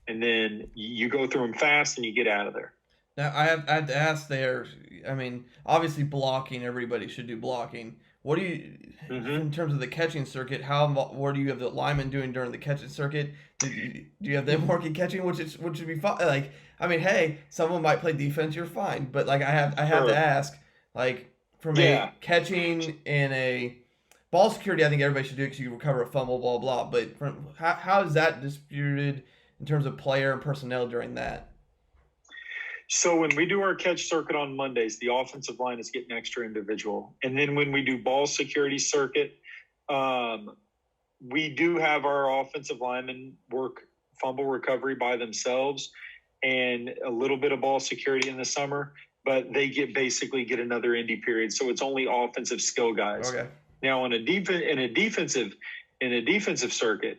And then you go through them fast and you get out of there. Now, I have to ask there, I mean, obviously blocking, everybody should do blocking. What do you, in terms of the catching circuit, what do you have the linemen doing during the catching circuit? Do you have them working catching, which would be fine? Like, I mean, hey, someone might play defense, you're fine. But, like, I have to ask, like, from a catching and a ball security, I think everybody should do it because you recover a fumble, blah, blah. But how is that distributed in terms of player and personnel during that? So when we do our catch circuit on Mondays, the offensive line is getting extra individual. And then when we do ball security circuit, we do have our offensive linemen work fumble recovery by themselves and a little bit of ball security in the summer, but they basically get another indie period. So it's only offensive skill guys. Okay. Now in a defensive circuit,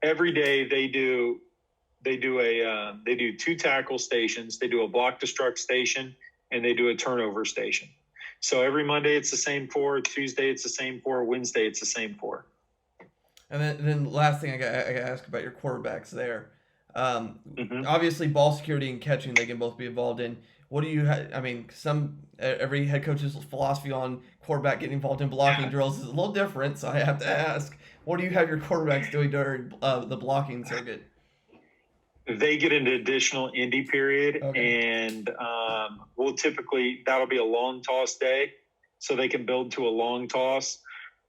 every day they do 2 tackle stations, they do a block to struck station, and they do a turnover station. So every Monday it's the same 4, Tuesday it's the same 4, Wednesday it's the same 4. And then last thing I got to ask about your quarterbacks there. Obviously ball security and catching they can both be involved in. What do you I mean, every head coach's philosophy on quarterback getting involved in blocking drills is a little different, so I have to ask, what do you have your quarterbacks doing during the blocking circuit? They get an additional indie period, and we'll typically, that'll be a long toss day. so they can build to a long toss,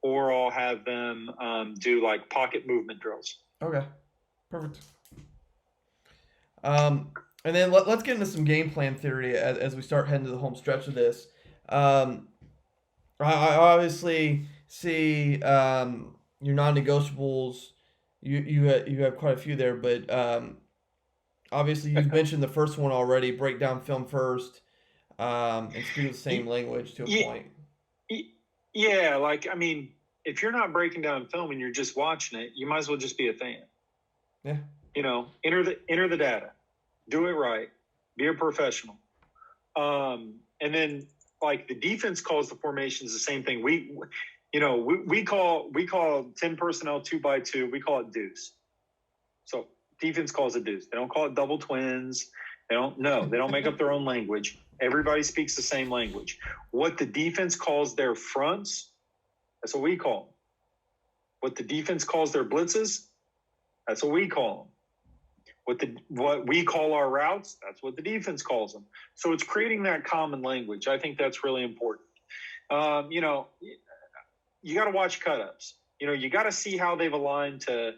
or I'll have them do like pocket movement drills. Okay, perfect. And then let's get into some game plan theory as we start heading to the home stretch of this. I obviously see your non-negotiables. You have quite a few there, but obviously you've mentioned the first one already. Break down film first, and speak the same language to a point. Yeah, like I mean, if you're not breaking down film and you're just watching it, you might as well just be a fan. Yeah. Enter the data, do it right, be a professional, and then like the defense calls the formations the same thing. We call 10 personnel 2x2. We call it deuce. So defense calls it deuce. They don't call it double twins. They don't make up their own language. Everybody speaks the same language. What the defense calls their fronts, that's what we call them. What the defense calls their blitzes, that's what we call them. What we call our routes, that's what the defense calls them. So it's creating that common language. I think that's really important. You got to watch cut-ups. You got to see how they've aligned to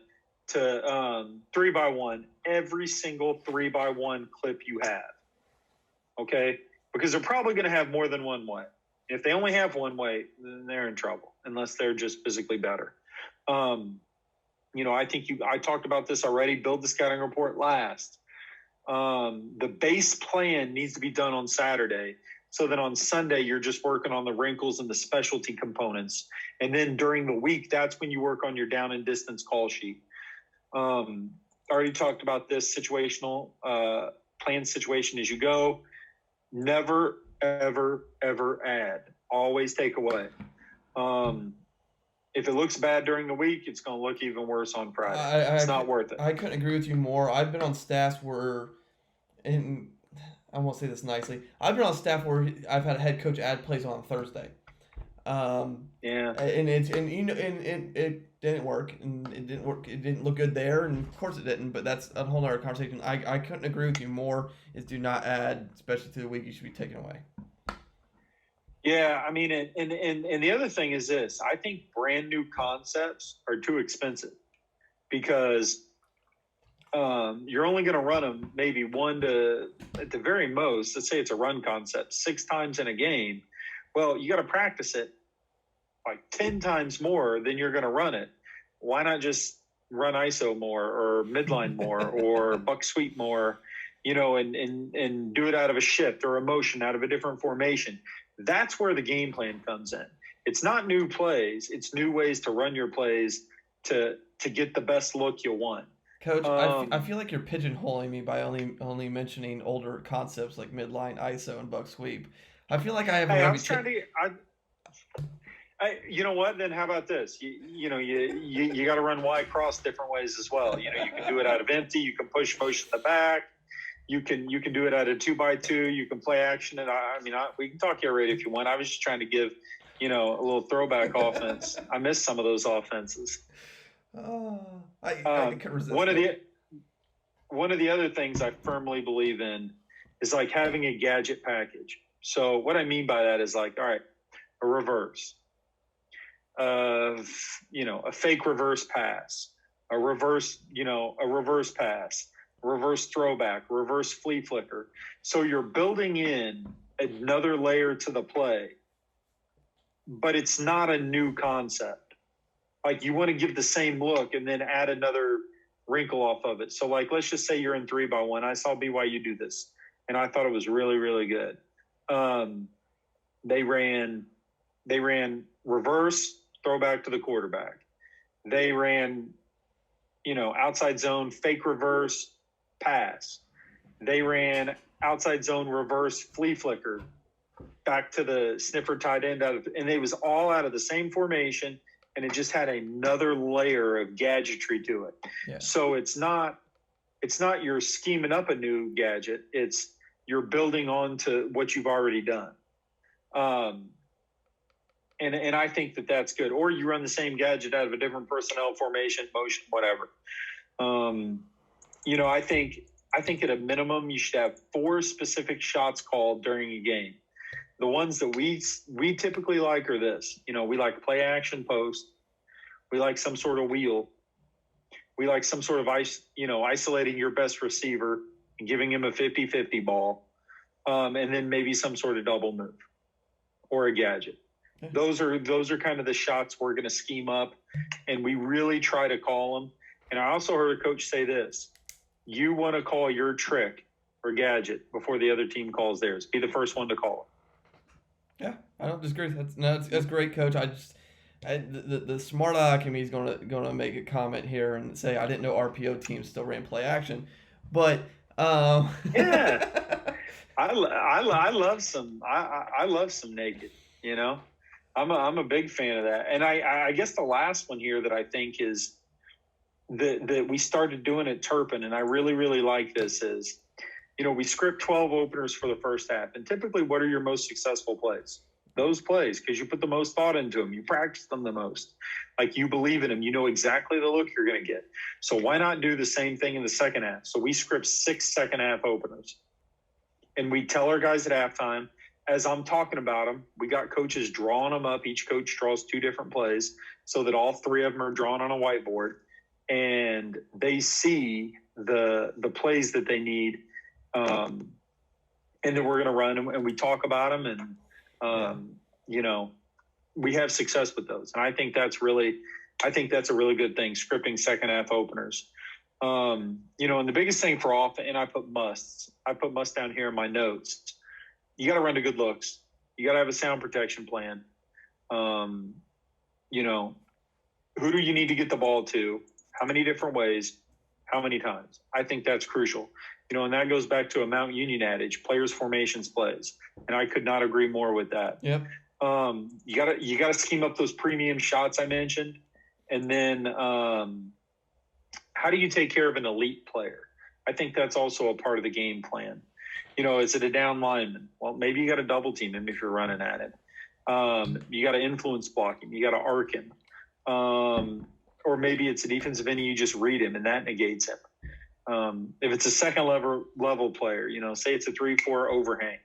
3x1, every single 3x1 clip you have. Okay? Because they're probably going to have more than one way. If they only have one way, then they're in trouble, unless they're just physically better. I think I talked about this already. Build the scouting report last. The base plan needs to be done on Saturday, so that on Sunday you're just working on the wrinkles and the specialty components. And then during the week, that's when you work on your down and distance call sheet. Already talked about this situational plan situation as you go. Never, ever, ever add. Always take away. If it looks bad during the week, it's going to look even worse on Friday. It's not worth it. I couldn't agree with you more. I've been on staffs where, and I won't say this nicely, I've been on staff where I've had a head coach add plays on Thursday. Yeah. And it didn't work, and it didn't work. It didn't look good there, and of course it didn't. But that's a whole other conversation. I couldn't agree with you more. Is do not add, especially to the week you should be taken away. Yeah, I mean, and the other thing is this. I think brand new concepts are too expensive because you're only going to run them maybe at the very most, let's say it's a run concept, 6 times in a game. Well, you got to practice it like 10 times more than you're going to run it. Why not just run ISO more or midline more or buck sweep more, and do it out of a shift or a motion out of a different formation. That's where the game plan comes in. It's not new plays. It's new ways to run your plays to get the best look you want. Coach, I feel like you're pigeonholing me by only mentioning older concepts like midline, ISO, and buck sweep. I feel like I have. You know what? Then how about this? You got to run Y cross different ways as well. You can do it out of empty. You can push motion in the back. You can do it at a 2x2. You can play action, and we can talk air raid if you want. I was just trying to give, a little throwback offense. I missed some of those offenses. I could resist. One of the other things I firmly believe in is like having a gadget package. So what I mean by that is like, all right, a reverse, a fake reverse pass, a reverse pass, reverse throwback, reverse flea flicker. So you're building in another layer to the play, but it's not a new concept. Like you want to give the same look and then add another wrinkle off of it. So like, let's just say you're in 3x1. I saw BYU do this and I thought it was really, really good. They ran reverse throwback to the quarterback. They ran, outside zone, fake reverse, pass. They ran outside zone reverse flea flicker back to the sniffer tight end and it was all out of the same formation, and it just had another layer of gadgetry to it. Yeah. So it's not you're scheming up a new gadget, it's you're building on to what you've already done. And I think that's good. Or you run the same gadget out of a different personnel formation, motion, whatever. I think at a minimum you should have 4 specific shots called during a game. the ones that we typically like are this. We like play action post. We like some sort of wheel. We like some sort of isolating your best receiver and giving him a 50-50 ball, and then maybe some sort of double move or a gadget. Those are kind of the shots we're going to scheme up, and we really try to call them. And I also heard a coach say this: you want to call your trick or gadget before the other team calls theirs. Be the first one to call it. Yeah, I don't disagree. That's great, Coach. The smart aleck in me is gonna make a comment here and say I didn't know RPO teams still ran play action, but yeah, I love some naked. I'm a big fan of that. And I guess the last one here that I think is that we started doing at Turpin, and I really, really like this is, we script 12 openers for the first half. And typically, what are your most successful plays? Those plays, because you put the most thought into them. You practice them the most. Like, you believe in them. You know exactly the look you're going to get. So why not do the same thing in the second half? So we script 6 second-half openers. And we tell our guys at halftime, as I'm talking about them, we got coaches drawing them up. Each coach draws 2 different plays so that all 3 of them are drawn on a whiteboard. And they see the plays that they need, and then we're going to run them, and we talk about them, and we have success with those. And I think that's a really good thing, scripting second half openers. And the biggest thing for offense, and I put musts down here in my notes. You got to run to good looks. You got to have a sound protection plan. Who do you need to get the ball to? How many different ways? How many times? I think that's crucial. And that goes back to a Mount Union adage: players, formations, plays. And I could not agree more with that. Yep. You gotta scheme up those premium shots I mentioned, and then how do you take care of an elite player? I think that's also a part of the game plan. Is it a down lineman? Well, maybe you got to double team him if you're running at him. You got to influence block him. You got to arc him. Or maybe it's a defensive end and you just read him and that negates him. If it's a second level player, say it's a 3-4 overhang.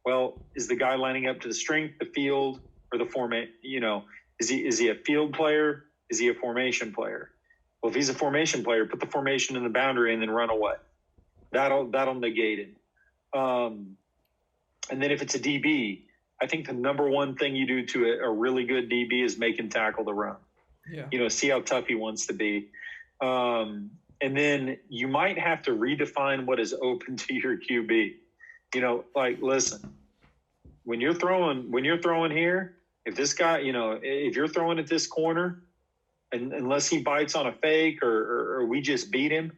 Well, is the guy lining up to the strength, the field, or the format? Is he a field player? Is he a formation player? Well, if he's a formation player, put the formation in the boundary and then run away. That'll negate him. And then if it's a DB, I think the number one thing you do to a really good DB is make him tackle the run. Yeah. See how tough he wants to be. And then you might have to redefine what is open to your QB. Listen, when you're throwing here, if this guy, if you're throwing at this corner, and unless he bites on a fake or we just beat him,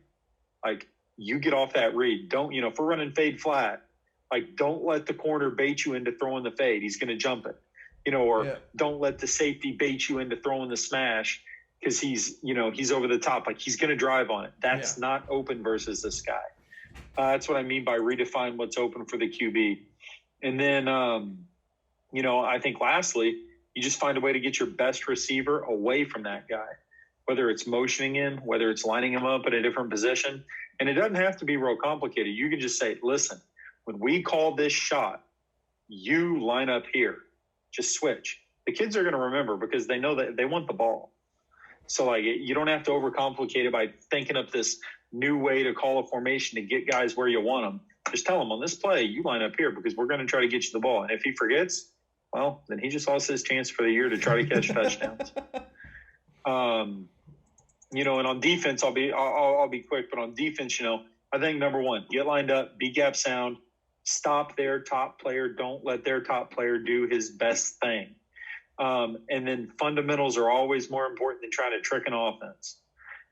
you get off that read. Don't, if we're running fade flat, don't let the corner bait you into throwing the fade. He's going to jump it, Don't let the safety bait you into throwing the smash because he's over the top. He's going to drive on it. That's not open versus this guy. That's what I mean by redefine what's open for the QB. And then, I think lastly, you just find a way to get your best receiver away from that guy, whether it's motioning him, whether it's lining him up at a different position. And it doesn't have to be real complicated. You can just say, listen, when we call this shot, you line up here. Just switch. The kids are going to remember because they know that they want the ball. So you don't have to overcomplicate it by thinking up this new way to call a formation to get guys where you want them. Just tell them on this play, you line up here because we're going to try to get you the ball. And if he forgets, well, then he just lost his chance for the year to try to catch touchdowns. And on defense, I'll be quick, but on defense, I think number one, get lined up, be gap sound, stop their top player. Don't let their top player do his best thing. And then fundamentals are always more important than trying to trick an offense.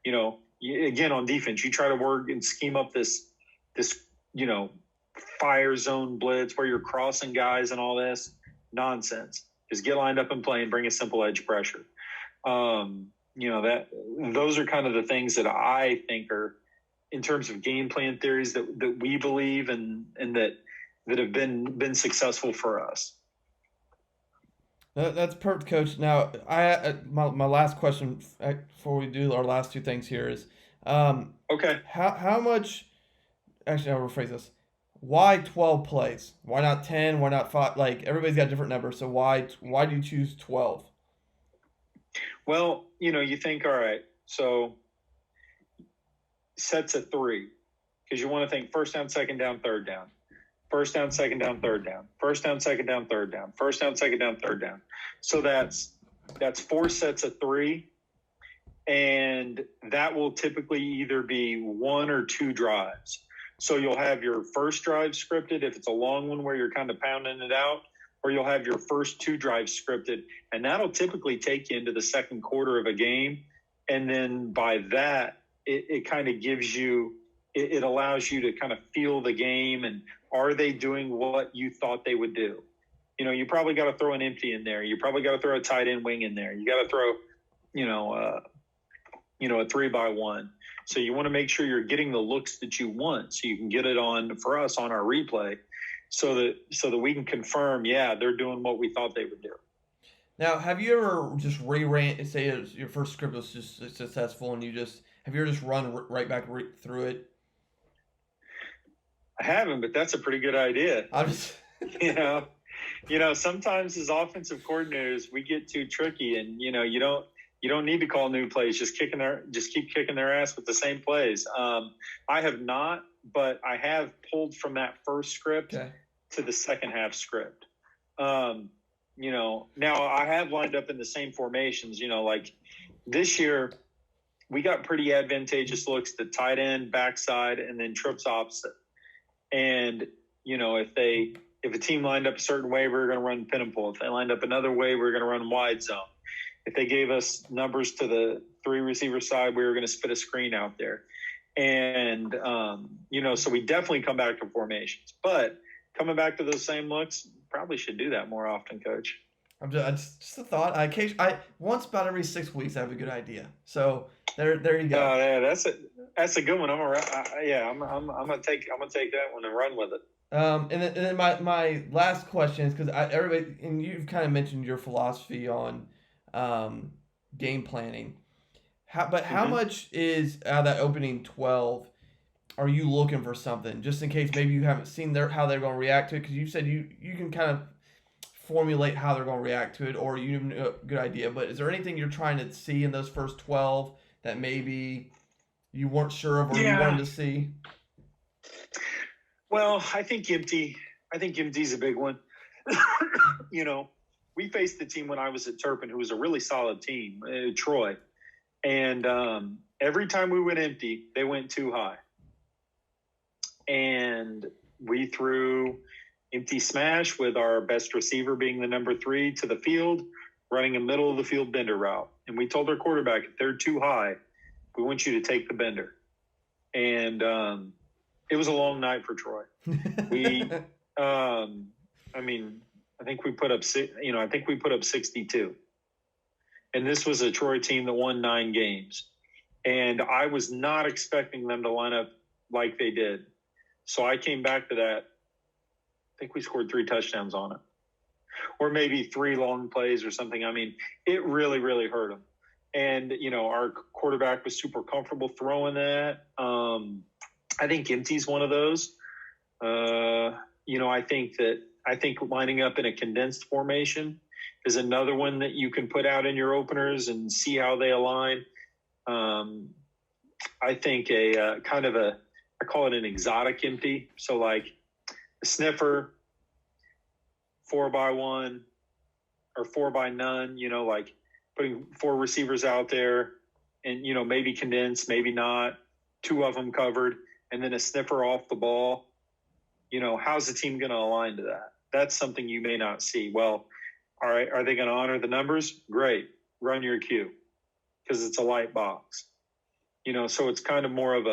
Again, on defense, you try to work and scheme up this, fire zone blitz where you're crossing guys and all this nonsense. Just get lined up and play and bring a simple edge pressure. That those are kind of the things that I think are in terms of game plan theories that we believe and that have been successful for us. That's perfect, Coach. Now, my last question before we do our last 2 things here is, okay. How much? Actually, I'll rephrase this. why 12 plays? Why not 10? Why not 5? Like, everybody's got different numbers, so why do you choose 12? Well, you think, all right, so sets of 3, because you want to think first down, second down, third down. First down, second down, third down. First down, second down, third down. First down, second down, third down. So that's 4 sets of 3, and that will typically either be 1 or 2 drives. So you'll have your first drive scripted if it's a long one where you're kind of pounding it out, or you'll have your first 2 drives scripted, and that'll typically take you into the second quarter of a game. And then by that, it kind of gives you, it allows you to kind of feel the game, and are they doing what you thought they would do? You probably got to throw an empty in there. You probably got to throw a tight end wing in there. You got to throw, a 3-by-1. So you want to make sure you're getting the looks that you want, so you can get it on for us on our replay, so that we can confirm, yeah, they're doing what we thought they would do. Now, have you ever just reran? Say your first script was just successful, and have you ever just run right back through it? I haven't, but that's a pretty good idea. I'm just, sometimes as offensive coordinators, we get too tricky, and you don't need to call new plays. Just keep kicking their ass with the same plays. I have not, but I have pulled from that first script to the second half script. Now I have lined up in the same formations. Like this year, we got pretty advantageous looks to tight end, backside, and then trips opposite. And if a team lined up a certain way, we were going to run pin and pull. If they lined up another way, we were going to run wide zone. If they gave us numbers to the 3 receiver side, we were going to spit a screen out there. And, so we definitely come back to formations. But coming back to those same looks, probably should do that more often, Coach. Just a thought. I once about every 6 weeks, I have a good idea. So there you go. Yeah, that's a good one. I'm gonna take that one and run with it. And then my last question is, because everybody, and you've kind of mentioned your philosophy on game planning. How much is out of that opening 12 are you looking for something, just in case maybe you haven't seen how they're going to react to it? Because you said you can kind of formulate how they're going to react to it, or you have a good idea. But is there anything you're trying to see in those first 12 that maybe you weren't sure of, or you wanted to see? Well, I think empty's a big one. We faced the team when I was at Turpin, who was a really solid team, Troy. And every time we went empty, they went too high. And we threw empty smash with our best receiver being the number 3 to the field, running a middle of the field bender route. And we told our quarterback, if they're too high, we want you to take the bender. And it was a long night for Troy. I think we put up 62. And this was a Troy team that won 9 games. And I was not expecting them to line up like they did. So I came back to that. I think we scored 3 touchdowns on it, or maybe 3 long plays or something. It really, really hurt them. And, our quarterback was super comfortable throwing that. I think empty's one of those. I think lining up in a condensed formation is another one that you can put out in your openers and see how they align. I think I call it an exotic empty. So like a sniffer, 4-by-1 or 4-by-none, like putting 4 receivers out there and, maybe condensed, maybe not, 2 of them covered, and then a sniffer off the ball. How's the team going to align to that? That's something you may not see. Well, all right, are they going to honor the numbers? Great. Run your cue, because it's a light box. So it's kind of more of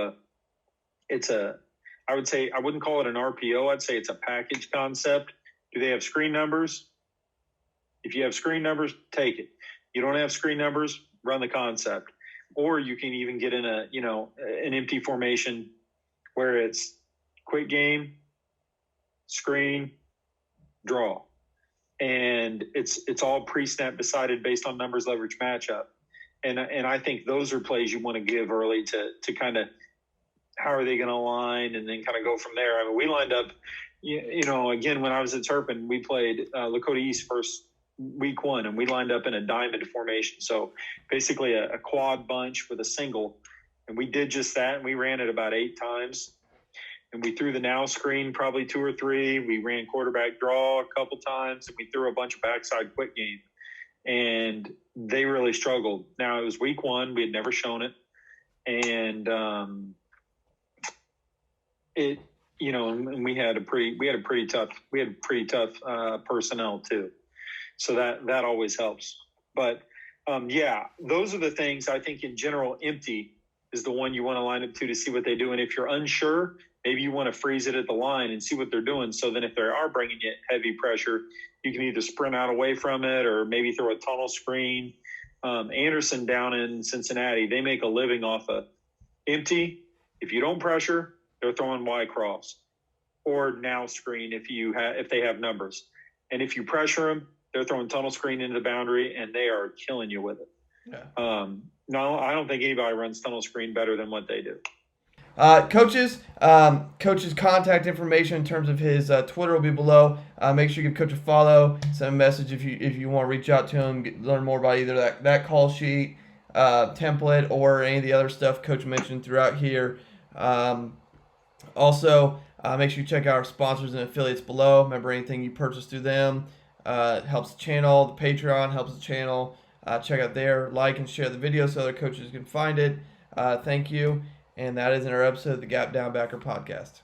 I would say, I wouldn't call it an RPO. I'd say it's a package concept. Do they have screen numbers? If you have screen numbers, take it. You don't have screen numbers, run the concept. Or you can even get in an empty formation where it's quick game, screen, draw. And it's all pre-snap decided based on numbers leverage matchup. And I think those are plays you want to give early to kind of how are they going to align, and then kind of go from there. I mean, we lined up, again, when I was at Turpin, we played Lakota East first week 1, and we lined up in a diamond formation. So basically a quad bunch with a single. And we did just that, and we ran it about 8 times. And we threw the now screen probably 2 or 3. We ran quarterback draw a couple times, and we threw a bunch of backside quick game. And they really struggled. Now, it was week 1. We had never shown it. And and we had pretty tough personnel too. So that always helps. But those are the things I think in general. Empty is the one you want to line up to see what they do. And if you're unsure, maybe you want to freeze it at the line and see what they're doing. So then if they are bringing it heavy pressure, you can either sprint out away from it or maybe throw a tunnel screen. Anderson down in Cincinnati, they make a living off of empty. If you don't pressure, they're throwing Y cross or now screen if they have numbers. And if you pressure them, they're throwing tunnel screen into the boundary, and they are killing you with it. Yeah. No, I don't think anybody runs tunnel screen better than what they do. Coach's contact information in terms of his Twitter will be below. Make sure you give Coach a follow. Send a message if you want to reach out to him, learn more about either that call sheet template or any of the other stuff Coach mentioned throughout here. Also, make sure you check out our sponsors and affiliates below. Remember, anything you purchase through them helps the channel. The Patreon helps the channel. Check out there, like and share the video so other coaches can find it. Thank you. And that is another episode of the Gap Down Backer Podcast.